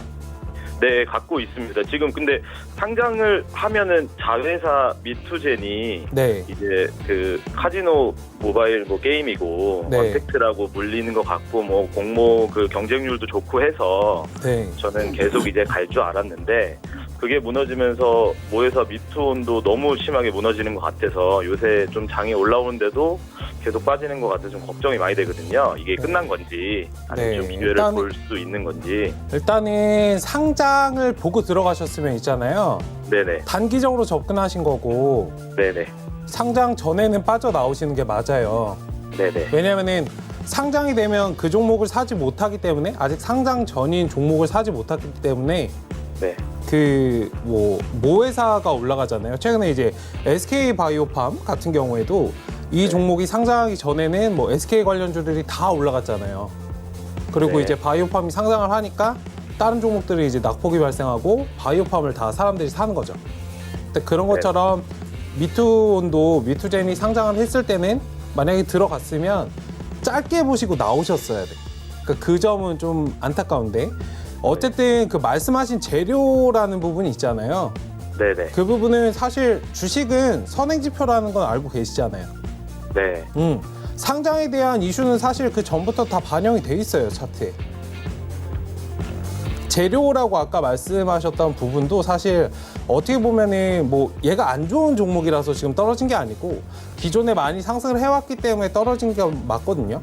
S10: 네, 갖고 있습니다. 지금 근데 상장을 하면은 자회사 미투젠이
S8: 네.
S10: 이제 그 카지노 모바일 뭐 게임이고
S8: 네.
S10: 언택트라고 물리는 것 같고 뭐 공모 그 경쟁률도 좋고 해서
S8: 네.
S10: 저는 계속 이제 갈 줄 알았는데 그게 무너지면서 모회사 미투온도 너무 심하게 무너지는 것 같아서 요새 좀 장이 올라오는데도 계속 빠지는 것 같아서 좀 걱정이 많이 되거든요. 이게 끝난 건지 아니면
S8: 네.
S10: 좀 기회를
S8: 일단-
S10: 볼 수 있는 건지.
S8: 일단은 상장을 보고 들어가셨으면 있잖아요.
S10: 네네.
S8: 단기적으로 접근하신 거고
S10: 네네.
S8: 상장 전에는 빠져나오시는 게 맞아요.
S10: 네네.
S8: 왜냐면은 상장이 되면 그 종목을 사지 못하기 때문에 아직 상장 전인 종목을 사지 못하기 때문에
S10: 네.
S8: 그 뭐 모회사가 올라가잖아요. 최근에 이제 SK 바이오팜 같은 경우에도 이 종목이 상장하기 전에는 뭐 SK 관련주들이 다 올라갔잖아요. 그리고
S10: 네.
S8: 이제 바이오팜이 상장을 하니까 다른 종목들이 이제 낙폭이 발생하고 바이오팜을 다 사람들이 사는 거죠. 근데 그런 것처럼 미투온도 미투젠이 상장을 했을 때는 만약에 들어갔으면 짧게 보시고 나오셨어야 돼. 그러니까 그 점은 좀 안타까운데 어쨌든 그 말씀하신 재료라는 부분이 있잖아요.
S10: 네네.
S8: 그 부분은 사실 주식은 선행지표라는 건 알고 계시잖아요.
S10: 네.
S8: 상장에 대한 이슈는 사실 그 전부터 다 반영이 돼 있어요, 차트에. 재료라고 아까 말씀하셨던 부분도 사실 어떻게 보면은 뭐 얘가 안 좋은 종목이라서 지금 떨어진 게 아니고 기존에 많이 상승을 해왔기 때문에 떨어진 게 맞거든요.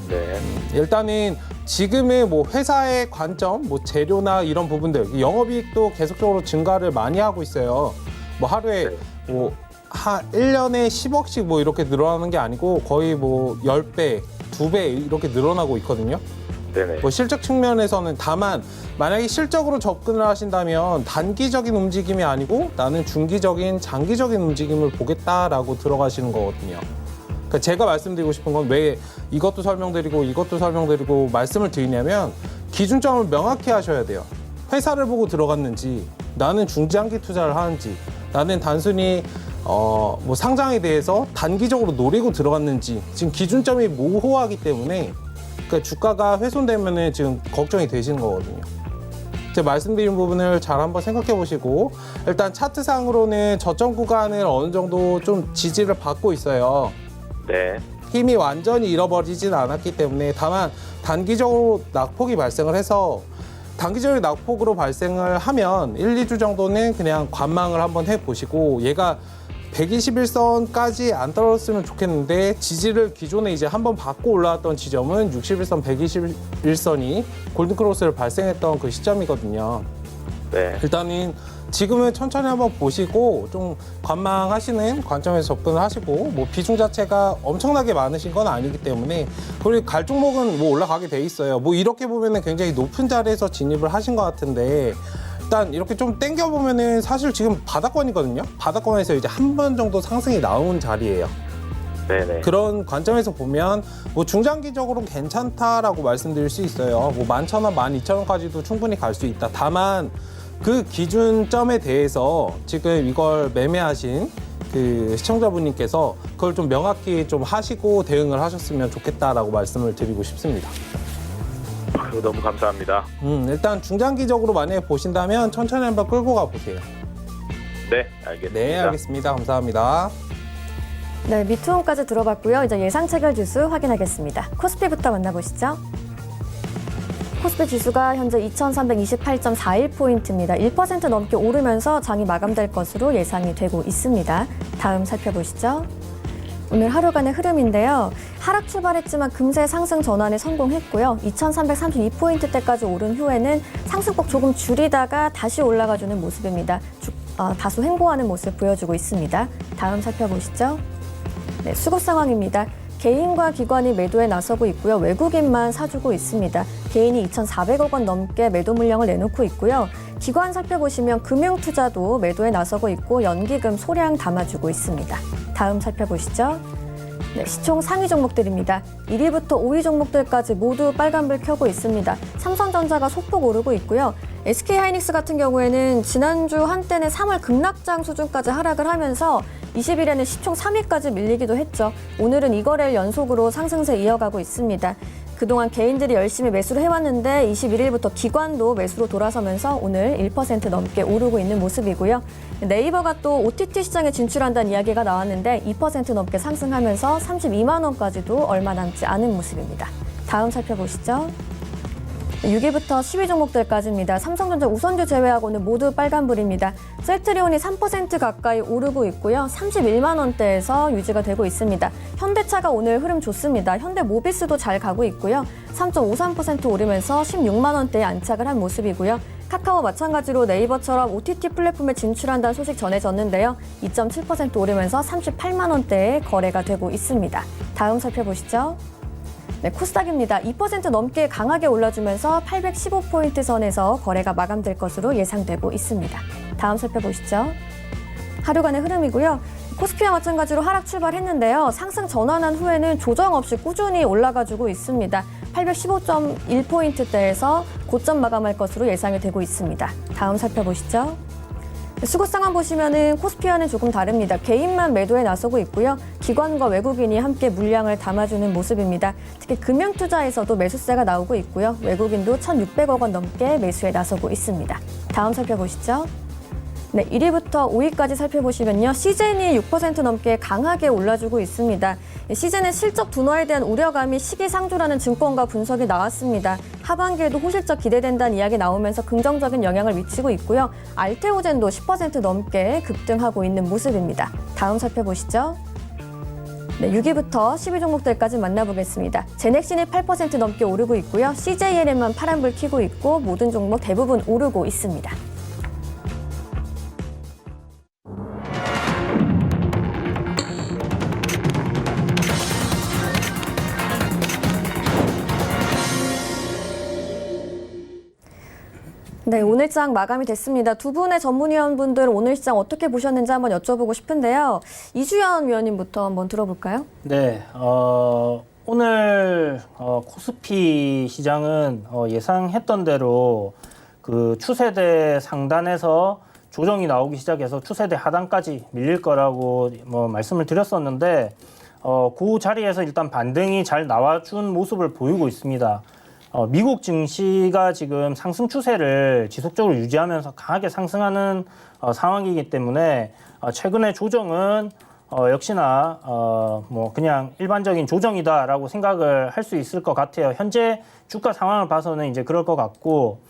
S10: 네.
S8: 일단은 지금의 뭐 회사의 관점, 뭐 재료나 이런 부분들, 영업이익도 계속적으로 증가를 많이 하고 있어요. 뭐 하루에
S10: 네.
S8: 뭐 한 1년에 10억씩 뭐 이렇게 늘어나는 게 아니고 거의 뭐 10배, 2배 이렇게 늘어나고 있거든요.
S10: 네네.
S8: 뭐 실적 측면에서는 다만 만약에 실적으로 접근을 하신다면 단기적인 움직임이 아니고 나는 중기적인 장기적인 움직임을 보겠다라고 들어가시는 거거든요. 그러니까 제가 말씀드리고 싶은 건 왜 이것도 설명드리고 이것도 설명드리고 말씀을 드리냐면 기준점을 명확히 하셔야 돼요. 회사를 보고 들어갔는지 나는 중장기 투자를 하는지 나는 단순히 뭐 상장에 대해서 단기적으로 노리고 들어갔는지 지금 기준점이 모호하기 때문에 그러니까 주가가 훼손되면은 지금 걱정이 되시는 거거든요. 제가 말씀드린 부분을 잘 한번 생각해 보시고 일단 차트상으로는 저점 구간을 어느 정도 좀 지지를 받고 있어요.
S10: 네.
S8: 힘이 완전히 잃어버리진 않았기 때문에 다만 단기적으로 낙폭이 발생을 해서 단기적인 낙폭으로 발생을 하면 1, 2주 정도는 그냥 관망을 한번 해보시고 얘가 121선까지 안 떨어졌으면 좋겠는데 지지를 기존에 이제 한번 받고 올라왔던 지점은 61선, 121선이 골든크로스를 발생했던 그 시점이거든요.
S10: 네.
S8: 일단은 지금은 천천히 한번 보시고 좀 관망하시는 관점에서 접근을 하시고 뭐 비중 자체가 엄청나게 많으신 건 아니기 때문에 그리고 갈 종목은 뭐 올라가게 돼 있어요. 뭐 이렇게 보면은 굉장히 높은 자리에서 진입을 하신 것 같은데 일단 이렇게 좀 땡겨 보면은 사실 지금 바닥권이거든요. 바닥권에서 이제 한 번 정도 상승이 나온 자리예요.
S10: 네네.
S8: 그런 관점에서 보면 뭐 중장기적으로 괜찮다라고 말씀드릴 수 있어요. 뭐 11,000원, 12,000원까지도 충분히 갈 수 있다. 다만 그 기준점에 대해서 지금 이걸 매매하신 그 시청자분님께서 그걸 좀 명확히 좀 하시고 대응을 하셨으면 좋겠다라고 말씀을 드리고 싶습니다.
S10: 너무 감사합니다.
S8: 일단 중장기적으로 만약에 보신다면 천천히 한번 끌고 가보세요.
S10: 네, 알겠습니다.
S8: 네, 알겠습니다. 감사합니다.
S2: 네, 미투홈까지 들어봤고요. 이제 예상 체결 지수 확인하겠습니다. 코스피부터 만나보시죠. 코스피 지수가 현재 2,328.41포인트입니다. 1% 넘게 오르면서 장이 마감될 것으로 예상이 되고 있습니다. 다음 살펴보시죠. 오늘 하루간의 흐름인데요. 하락 출발했지만 금세 상승 전환에 성공했고요. 2,332포인트대까지 오른 후에는 상승폭 조금 줄이다가 다시 올라가주는 모습입니다. 다소 횡보하는 모습 보여주고 있습니다. 다음 살펴보시죠. 네, 수급 상황입니다. 개인과 기관이 매도에 나서고 있고요. 외국인만 사주고 있습니다. 개인이 2,400억 원 넘게 매도 물량을 내놓고 있고요. 기관 살펴보시면 금융투자도 매도에 나서고 있고 연기금 소량 담아주고 있습니다. 다음 살펴보시죠. 네, 시총 상위 종목들입니다. 1위부터 5위 종목들까지 모두 빨간불 켜고 있습니다. 삼성전자가 소폭 오르고 있고요. SK하이닉스 같은 경우에는 지난주 한때는 3월 급락장 수준까지 하락을 하면서 20일에는 시총 3위까지 밀리기도 했죠. 오늘은 이 거래일 연속으로 상승세 이어가고 있습니다. 그동안 개인들이 열심히 매수를 해왔는데 21일부터 기관도 매수로 돌아서면서 오늘 1% 넘게 오르고 있는 모습이고요. 네이버가 또 OTT 시장에 진출한다는 이야기가 나왔는데 2% 넘게 상승하면서 32만 원까지도 얼마 남지 않은 모습입니다. 다음 살펴보시죠. 6위부터 10위 종목들까지입니다. 삼성전자 우선주 제외하고는 모두 빨간불입니다. 셀트리온이 3% 가까이 오르고 있고요. 31만 원대에서 유지가 되고 있습니다. 현대차가 오늘 흐름 좋습니다. 현대모비스도 잘 가고 있고요. 3.53% 오르면서 16만 원대에 안착을 한 모습이고요. 카카오 마찬가지로 네이버처럼 OTT 플랫폼에 진출한다는 소식 전해졌는데요. 2.7% 오르면서 38만 원대에 거래가 되고 있습니다. 다음 살펴보시죠. 네, 코스닥입니다. 2% 넘게 강하게 올라주면서 815포인트 선에서 거래가 마감될 것으로 예상되고 있습니다. 다음 살펴보시죠. 하루간의 흐름이고요. 코스피와 마찬가지로 하락 출발했는데요. 상승 전환한 후에는 조정 없이 꾸준히 올라가지고 있습니다. 815.1포인트대에서 고점 마감할 것으로 예상이 되고 있습니다. 다음 살펴보시죠. 수급 상황 보시면은 코스피와는 조금 다릅니다. 개인만 매도에 나서고 있고요. 기관과 외국인이 함께 물량을 담아주는 모습입니다. 특히 금융투자에서도 매수세가 나오고 있고요. 외국인도 1,600억 원 넘게 매수에 나서고 있습니다. 다음 살펴보시죠. 네, 1위부터 5위까지 살펴보시면요. 시젠이 6% 넘게 강하게 올라주고 있습니다. 시젠의 실적 둔화에 대한 우려감이 시기상조라는 증권가 분석이 나왔습니다. 하반기에도 호실적 기대된다는 이야기 나오면서 긍정적인 영향을 미치고 있고요. 알테오젠도 10% 넘게 급등하고 있는 모습입니다. 다음 살펴보시죠. 네, 6위부터 10위 종목들까지 만나보겠습니다. 제넥신이 8% 넘게 오르고 있고요. CJNM만 파란불 켜고 있고 모든 종목 대부분 오르고 있습니다. 네, 오늘 장 마감이 됐습니다. 두 분의 전문위원분들 오늘 시장 어떻게 보셨는지 한번 여쭤보고 싶은데요. 이주연 위원님부터 한번 들어볼까요?
S5: 네, 오늘 코스피 시장은 예상했던 대로 그 추세대 상단에서 조정이 나오기 시작해서 추세대 하단까지 밀릴 거라고 말씀을 드렸었는데 그 자리에서 일단 반등이 잘 나와준 모습을 보이고 있습니다. 미국 증시가 지금 상승 추세를 지속적으로 유지하면서 강하게 상승하는 상황이기 때문에 최근의 조정은 역시나 그냥 일반적인 조정이다라고 생각을 할 수 있을 것 같아요. 현재 주가 상황을 봐서는 이제 그럴 것 같고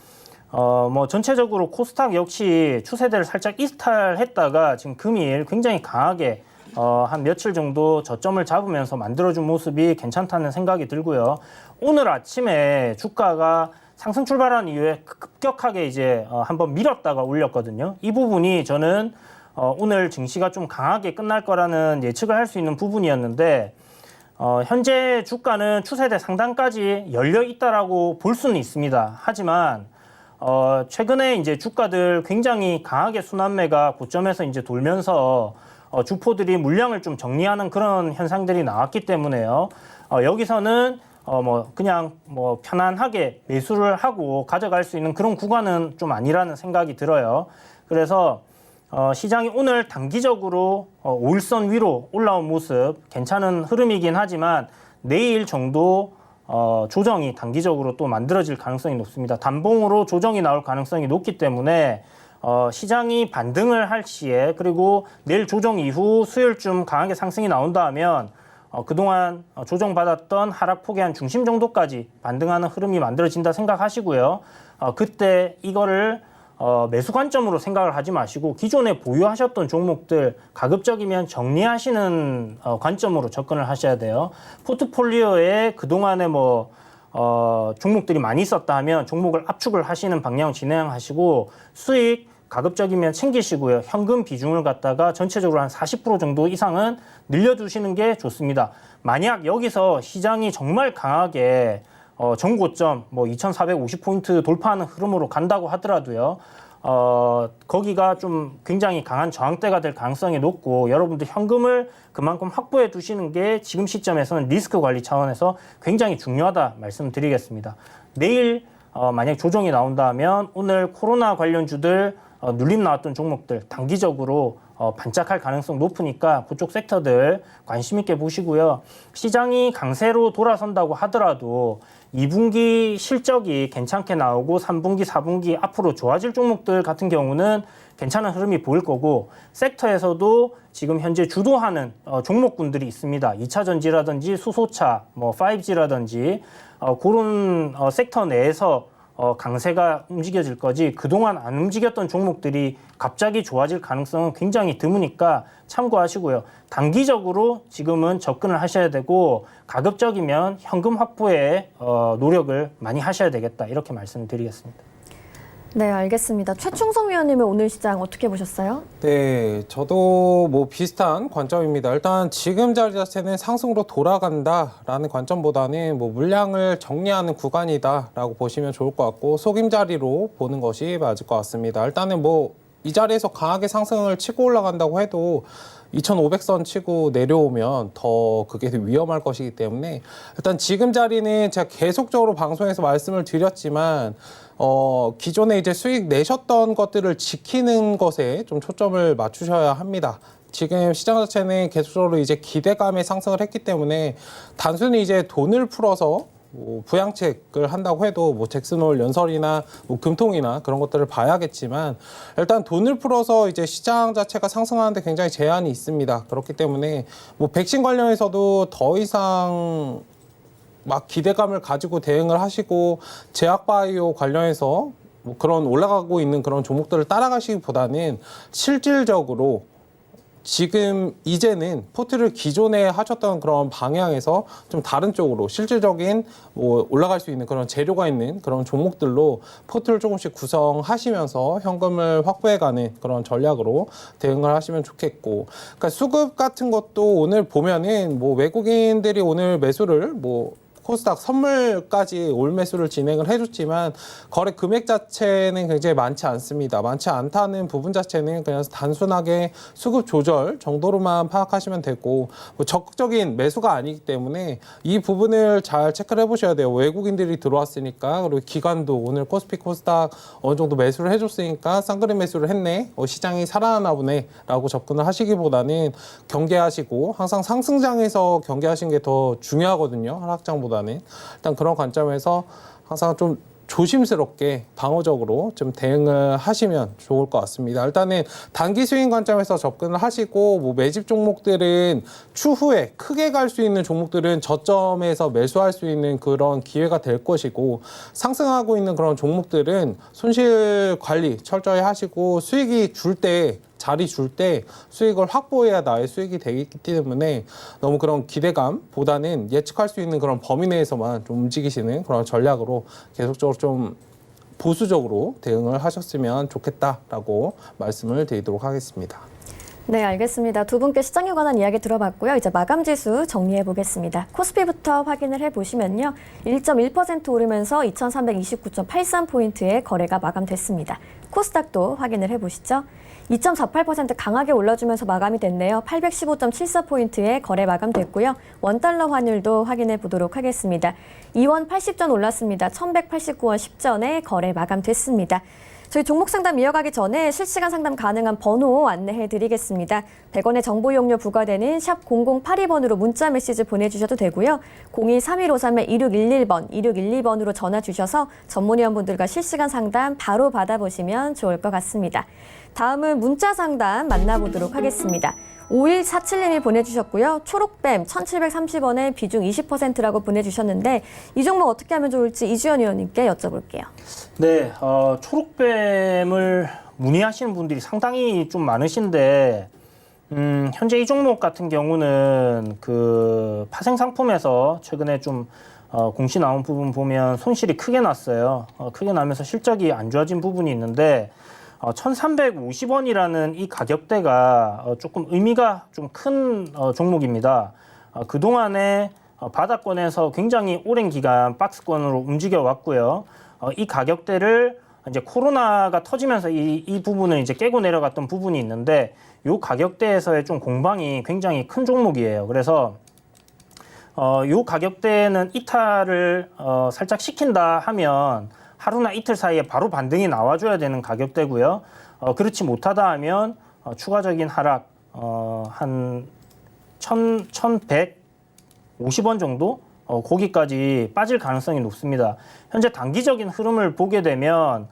S5: 전체적으로 코스닥 역시 추세대를 살짝 이탈했다가 지금 금일 굉장히 강하게 한 며칠 정도 저점을 잡으면서 만들어준 모습이 괜찮다는 생각이 들고요. 오늘 아침에 주가가 상승 출발한 이후에 급격하게 이제 한번 밀었다가 올렸거든요. 이 부분이 저는 오늘 증시가 좀 강하게 끝날 거라는 예측을 할 수 있는 부분이었는데 현재 주가는 추세대 상단까지 열려 있다라고 볼 수는 있습니다. 하지만 최근에 이제 주가들 굉장히 강하게 순환매가 고점에서 이제 돌면서 주포들이 물량을 좀 정리하는 그런 현상들이 나왔기 때문에요. 여기서는 그냥 편안하게 매수를 하고 가져갈 수 있는 그런 구간은 좀 아니라는 생각이 들어요. 그래서 시장이 오늘 단기적으로 5일선 위로 올라온 모습 괜찮은 흐름이긴 하지만 내일 정도 조정이 단기적으로 또 만들어질 가능성이 높습니다. 단봉으로 조정이 나올 가능성이 높기 때문에 시장이 반등을 할 시에 그리고 내일 조정 이후 수요일쯤 강하게 상승이 나온다 하면 그동안 조정받았던 하락폭의 한 중심 정도까지 반등하는 흐름이 만들어진다 생각하시고요. 그때 이거를 매수 관점으로 생각을 하지 마시고 기존에 보유하셨던 종목들 가급적이면 정리하시는 관점으로 접근을 하셔야 돼요. 포트폴리오에 그동안에 종목들이 많이 있었다 하면 종목을 압축을 하시는 방향을 진행하시고 수익 가급적이면 챙기시고요. 현금 비중을 갖다가 전체적으로 한 40% 정도 이상은 늘려두시는 게 좋습니다. 만약 여기서 시장이 정말 강하게 전고점 2,450포인트 돌파하는 흐름으로 간다고 하더라도요. 거기가 좀 굉장히 강한 저항대가 될 가능성이 높고 여러분들 현금을 그만큼 확보해 두시는 게 지금 시점에서는 리스크 관리 차원에서 굉장히 중요하다 말씀드리겠습니다. 내일 만약 조정이 나온다 하면 오늘 코로나 관련주들 눌림 나왔던 종목들 단기적으로 반짝할 가능성 높으니까 그쪽 섹터들 관심 있게 보시고요. 시장이 강세로 돌아선다고 하더라도 2분기 실적이 괜찮게 나오고 3분기, 4분기 앞으로 좋아질 종목들 같은 경우는 괜찮은 흐름이 보일 거고 섹터에서도 지금 현재 주도하는 종목군들이 있습니다. 2차 전지라든지 수소차, 5G라든지 그런 섹터 내에서 강세가 움직여질 거지 그동안 안 움직였던 종목들이 갑자기 좋아질 가능성은 굉장히 드무니까 참고하시고요. 단기적으로 지금은 접근을 하셔야 되고 가급적이면 현금 확보에 노력을 많이 하셔야 되겠다 이렇게 말씀드리겠습니다.
S2: 네, 알겠습니다. 최충성 위원님은 오늘 시장 어떻게 보셨어요?
S8: 네, 저도 비슷한 관점입니다. 일단 지금 자리 자체는 상승으로 돌아간다라는 관점보다는 물량을 정리하는 구간이다라고 보시면 좋을 것 같고 속임 자리로 보는 것이 맞을 것 같습니다. 일단은 이 자리에서 강하게 상승을 치고 올라간다고 해도 2,500선 치고 내려오면 더 그게 위험할 것이기 때문에 일단 지금 자리는 제가 계속적으로 방송에서 말씀을 드렸지만 기존에 이제 수익 내셨던 것들을 지키는 것에 좀 초점을 맞추셔야 합니다. 지금 시장 자체는 계속적으로 이제 기대감에 상승을 했기 때문에 단순히 이제 돈을 풀어서 부양책을 한다고 해도 잭슨홀 연설이나 금통이나 그런 것들을 봐야겠지만 일단 돈을 풀어서 이제 시장 자체가 상승하는데 굉장히 제한이 있습니다. 그렇기 때문에 백신 관련해서도 더 이상 기대감을 가지고 대응을 하시고 제약바이오 관련해서 그런 올라가고 있는 그런 종목들을 따라가시기보다는 실질적으로 지금 이제는 포트를 기존에 하셨던 그런 방향에서 좀 다른 쪽으로 실질적인 올라갈 수 있는 그런 재료가 있는 그런 종목들로 포트를 조금씩 구성하시면서 현금을 확보해가는 그런 전략으로 대응을 하시면 좋겠고, 그러니까 수급 같은 것도 오늘 보면은 외국인들이 오늘 매수를 코스닥 선물까지 올 매수를 진행을 해줬지만 거래 금액 자체는 굉장히 많지 않습니다. 많지 않다는 부분 자체는 그냥 단순하게 수급 조절 정도로만 파악하시면 되고 적극적인 매수가 아니기 때문에 이 부분을 잘 체크를 해보셔야 돼요. 외국인들이 들어왔으니까, 그리고 기관도 오늘 코스피 코스닥 어느 정도 매수를 해줬으니까 쌍그림 매수를 했네, 시장이 살아나나 보네 라고 접근을 하시기보다는 경계하시고, 항상 상승장에서 경계하시는 게 더 중요하거든요, 하락장보다. 일단 그런 관점에서 항상 좀 조심스럽게 방어적으로 좀 대응을 하시면 좋을 것 같습니다. 일단은 단기 스윙 관점에서 접근을 하시고 매집 종목들은 추후에 크게 갈 수 있는 종목들은 저점에서 매수할 수 있는 그런 기회가 될 것이고, 상승하고 있는 그런 종목들은 손실 관리 철저히 하시고 수익이 자리 줄 때 수익을 확보해야 나의 수익이 되기 때문에 너무 그런 기대감보다는 예측할 수 있는 그런 범위 내에서만 좀 움직이시는 그런 전략으로 계속적으로 좀 보수적으로 대응을 하셨으면 좋겠다라고 말씀을 드리도록 하겠습니다.
S2: 네, 알겠습니다. 두 분께 시장에 관한 이야기 들어봤고요. 이제 마감 지수 정리해 보겠습니다. 코스피부터 확인을 해보시면요. 1.1% 오르면서 2329.83포인트의 거래가 마감됐습니다. 코스닥도 확인을 해보시죠. 2.48% 강하게 올라주면서 마감이 됐네요. 815.74포인트의 거래 마감됐고요. 원달러 환율도 확인해 보도록 하겠습니다. 2원 80전 올랐습니다. 1189원 10전에 거래 마감됐습니다. 저희 종목 상담 이어가기 전에 실시간 상담 가능한 번호 안내해 드리겠습니다. 100원의 정보 이용료 부과되는 샵 0082번으로 문자 메시지 보내주셔도 되고요. 023153-2611번, 2612번으로 전화 주셔서 전문위원분들과 실시간 상담 바로 받아보시면 좋을 것 같습니다. 다음은 문자 상담 만나보도록 하겠습니다. 5147님이 보내주셨고요. 초록뱀 1,730원에 비중 20%라고 보내주셨는데 이 종목 어떻게 하면 좋을지 이주연 의원님께 여쭤볼게요.
S5: 네, 초록뱀을 문의하시는 분들이 상당히 좀 많으신데 현재 이 종목 같은 경우는 그 파생 상품에서 최근에 좀 공시 나온 부분 보면 손실이 크게 났어요. 크게 나면서 실적이 안 좋아진 부분이 있는데 1,350원이라는 이 가격대가 조금 의미가 좀 큰 종목입니다. 그동안에 바닥권에서 굉장히 오랜 기간 박스권으로 움직여 왔고요. 이 가격대를 이제 코로나가 터지면서 이 부분을 이제 깨고 내려갔던 부분이 있는데 이 가격대에서의 좀 공방이 굉장히 큰 종목이에요. 그래서 이 가격대는 이탈을 살짝 시킨다 하면 하루나 이틀 사이에 바로 반등이 나와줘야 되는 가격대고요. 그렇지 못하다 하면 추가적인 하락 한 1,150원 정도 거기까지 빠질 가능성이 높습니다. 현재 단기적인 흐름을 보게 되면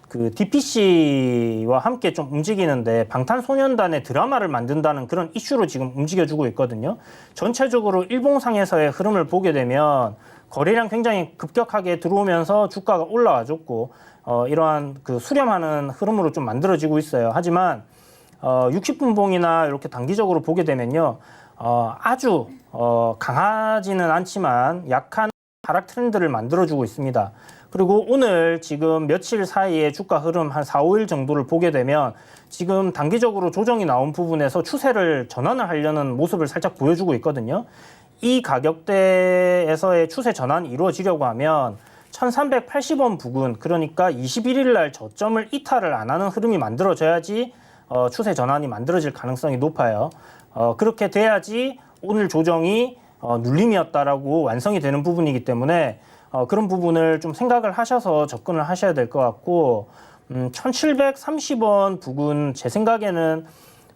S5: 그 DPC와 함께 좀 움직이는데 방탄소년단의 드라마를 만든다는 그런 이슈로 지금 움직여주고 있거든요. 전체적으로 일봉상에서의 흐름을 보게 되면 거래량 굉장히 급격하게 들어오면서 주가가 올라와줬고 이러한 그 수렴하는 흐름으로 좀 만들어지고 있어요. 하지만 60분봉이나 이렇게 단기적으로 보게 되면요. 아주 강하지는 않지만 약한 하락 트렌드를 만들어주고 있습니다. 그리고 오늘 지금 며칠 사이에 주가 흐름 한 4, 5일 정도를 보게 되면 지금 단기적으로 조정이 나온 부분에서 추세를 전환을 하려는 모습을 살짝 보여주고 있거든요. 이 가격대에서의 추세 전환이 이루어지려고 하면 1,380원 부근, 그러니까 21일 날 저점을 이탈을 안 하는 흐름이 만들어져야지 추세 전환이 만들어질 가능성이 높아요. 그렇게 돼야지 오늘 조정이 눌림이었다라고 완성이 되는 부분이기 때문에 그런 부분을 좀 생각을 하셔서 접근을 하셔야 될 것 같고 1,730원 부근 제 생각에는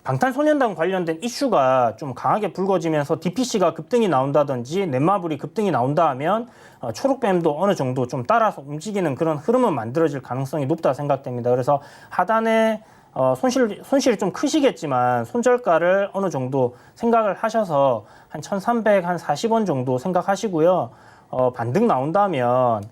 S5: 방탄소년단 관련된 이슈가 좀 강하게 불거지면서 DPC가 급등이 나온다든지 넷마블이 급등이 나온다 하면 초록뱀도 어느 정도 좀 따라서 움직이는 그런 흐름은 만들어질 가능성이 높다 생각됩니다. 그래서 하단에 손실이 좀 크시겠지만 손절가를 어느 정도 생각을 하셔서 한 1,340원 정도 생각하시고요. 반등 나온다면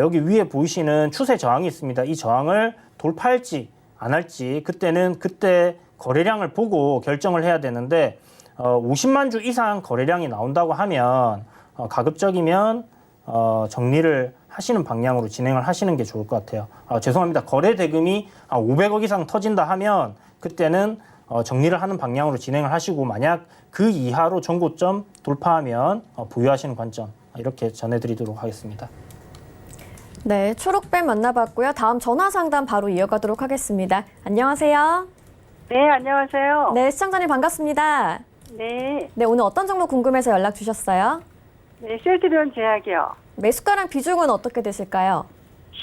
S5: 여기 위에 보이시는 추세 저항이 있습니다. 이 저항을 돌파할지 안 할지 그때는 그때 거래량을 보고 결정을 해야 되는데 50만 주 이상 거래량이 나온다고 하면 가급적이면 정리를 하시는 방향으로 진행을 하시는 게 좋을 것 같아요. 죄송합니다. 거래 대금이 500억 이상 터진다 하면 그때는 정리를 하는 방향으로 진행을 하시고 만약 그 이하로 전고점 돌파하면 보유하시는 관점 이렇게 전해드리도록 하겠습니다.
S2: 네, 초록뱀 만나봤고요. 다음 전화 상담 바로 이어가도록 하겠습니다. 안녕하세요.
S11: 네, 안녕하세요.
S2: 네, 시청자님 반갑습니다.
S11: 네.
S2: 네, 오늘 어떤 종목 궁금해서 연락 주셨어요?
S11: 네, 셀트리온 제약이요.
S2: 매수가랑 비중은 어떻게 되실까요?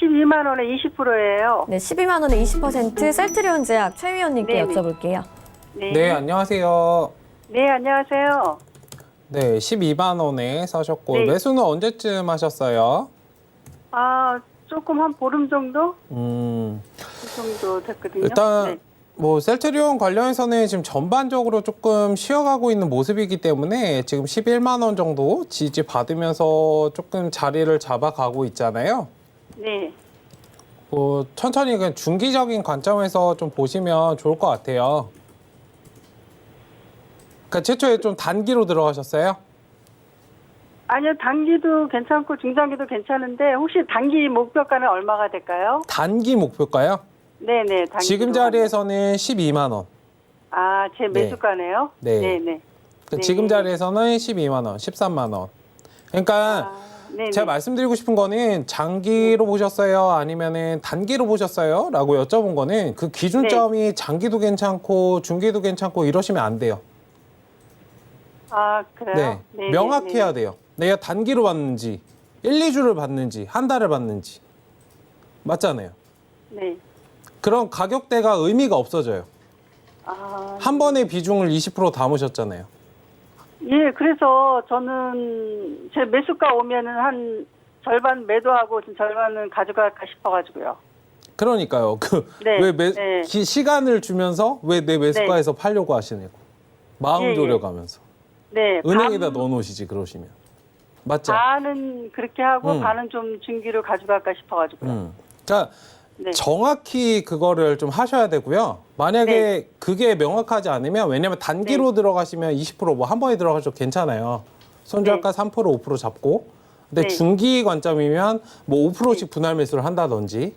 S11: 12만 원에 20%예요.
S2: 네, 12만 원에 20% 셀트리온 제약 최 위원님께
S11: 네네.
S2: 여쭤볼게요.
S11: 네.
S8: 네, 안녕하세요.
S11: 네, 안녕하세요.
S8: 네, 12만 원에 사셨고
S11: 네.
S8: 매수는 언제쯤 하셨어요?
S11: 조금 한 보름 정도?
S8: 음,
S11: 그 정도 됐거든요.
S8: 일단
S11: 네.
S8: 뭐 셀트리온 관련해서는 지금 전반적으로 조금 쉬어가고 있는 모습이기 때문에 지금 11만 원 정도 지지 받으면서 조금 자리를 잡아가고 있잖아요.
S11: 네.
S8: 뭐 천천히 그냥 중기적인 관점에서 좀 보시면 좋을 것 같아요. 그러니까 최초에 좀 단기로 들어가셨어요?
S11: 아니요, 단기도 괜찮고 중장기도 괜찮은데 혹시 단기 목표가는 얼마가 될까요?
S8: 단기 목표가요?
S11: 네네. 단기
S8: 지금 자리에서는 12만 원.
S11: 아, 제 매수가네요?
S8: 네.
S11: 네네.
S8: 그
S11: 네.
S8: 지금 자리에서는 12만 원, 13만 원. 그러니까
S11: 네네.
S8: 제가 말씀드리고 싶은 거는 장기로 보셨어요? 아니면은 단기로 보셨어요? 라고 여쭤본 거는 그 기준점이 장기도 괜찮고 중기도 괜찮고 이러시면 안 돼요.
S11: 아, 그래요?
S8: 네. 명확해야 돼요. 내가 단기로 받는지, 1, 2주를 받는지, 한 달을 받는지. 맞잖아요.
S11: 네.
S8: 그런 가격대가 의미가 없어져요.
S11: 아,
S8: 한 번에 비중을 20% 담으셨잖아요.
S11: 예, 그래서 저는 제 매수가 오면은 한 절반 매도하고 절반은 가져갈까 싶어가지고요.
S8: 그러니까요.
S11: 네,
S8: 왜
S11: 네.
S8: 시간을 주면서 왜 내 매수가에서 팔려고 하시냐고. 마음
S11: 예, 예.
S8: 졸여가면서.
S11: 네.
S8: 은행에다 넣어놓으시지 그러시면. 맞죠?
S11: 반은 그렇게 하고
S8: 음.
S11: 반은 좀 중기로 가져갈까 싶어가지고요.
S8: 그러니까
S11: 네.
S8: 정확히 그거를 좀 하셔야 되고요. 만약에 그게 명확하지 않으면 왜냐면 단기로 들어가시면 20% 뭐 한 번에 들어가셔도 괜찮아요. 손절가 3% 5% 잡고. 근데
S11: 네.
S8: 중기 관점이면 뭐 5%씩 분할 매수를 한다든지.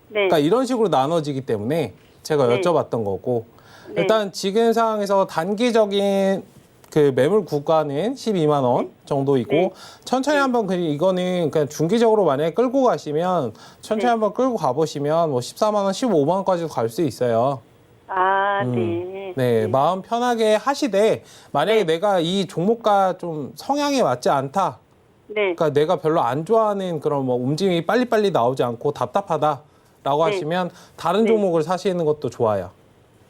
S11: 네.
S8: 그러니까 이런 식으로 나눠지기 때문에 제가
S11: 네.
S8: 여쭤봤던 거고.
S11: 네.
S8: 일단 지금 상황에서 단기적인 그 매물 구간은 12만 원 정도이고
S11: 네.
S8: 천천히 한번 이거는 그냥 중기적으로 만약에 끌고 가시면 천천히
S11: 네.
S8: 한번 끌고 가보시면 뭐 14만 원, 15만 원까지도 갈 수 있어요.
S11: 아, 네.
S8: 네, 마음 편하게 하시되 만약에
S11: 네.
S8: 내가 이 종목과 좀 성향에 맞지 않다.
S11: 네.
S8: 그러니까 내가 별로 안 좋아하는 그런 뭐 움직임이 빨리빨리 나오지 않고 답답하다라고
S11: 네.
S8: 하시면 다른
S11: 네.
S8: 종목을 사시는 것도 좋아요.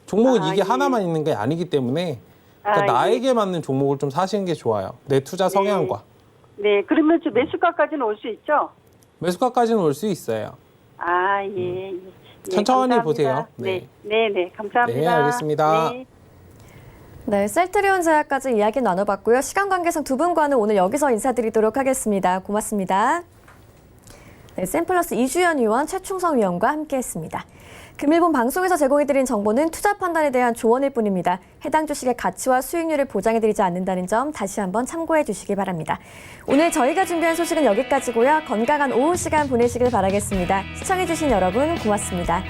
S8: 종목은
S11: 아,
S8: 이게
S11: 예.
S8: 하나만 있는 게 아니기 때문에 그러니까
S11: 아,
S8: 나에게 맞는 종목을 좀 사시는 게 좋아요. 내 투자 성향과.
S11: 네, 그러면 저 매수가까지는 올 수 있죠?
S8: 매수가까지는 올 수 있어요.
S11: 아, 예. 예.
S8: 천천히
S11: 감사합니다.
S8: 보세요.
S11: 네. 네, 네. 감사합니다.
S8: 네, 알겠습니다.
S11: 네.
S2: 네, 셀트리온 제약까지 이야기 나눠봤고요. 시간 관계상 두 분과는 오늘 여기서 인사드리도록 하겠습니다. 고맙습니다. 네, 샘플러스 이주연 의원, 최충성 의원과 함께했습니다. 금일본 방송에서 제공해드린 정보는 투자 판단에 대한 조언일 뿐입니다. 해당 주식의 가치와 수익률을 보장해드리지 않는다는 점 다시 한번 참고해 주시기 바랍니다. 오늘 저희가 준비한 소식은 여기까지고요. 건강한 오후 시간 보내시길 바라겠습니다. 시청해주신 여러분 고맙습니다.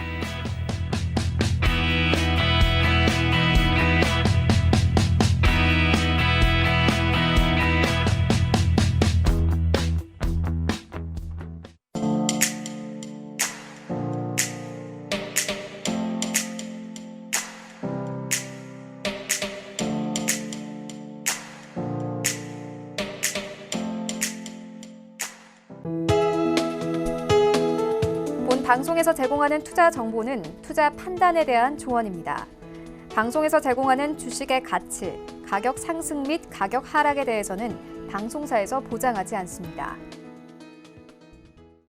S1: 본 방송에서 제공하는 투자 정보는 투자 판단에 대한 조언입니다. 방송에서 제공하는 주식의 가치, 가격 상승 및 가격 하락에 대해서는 방송사에서 보장하지 않습니다.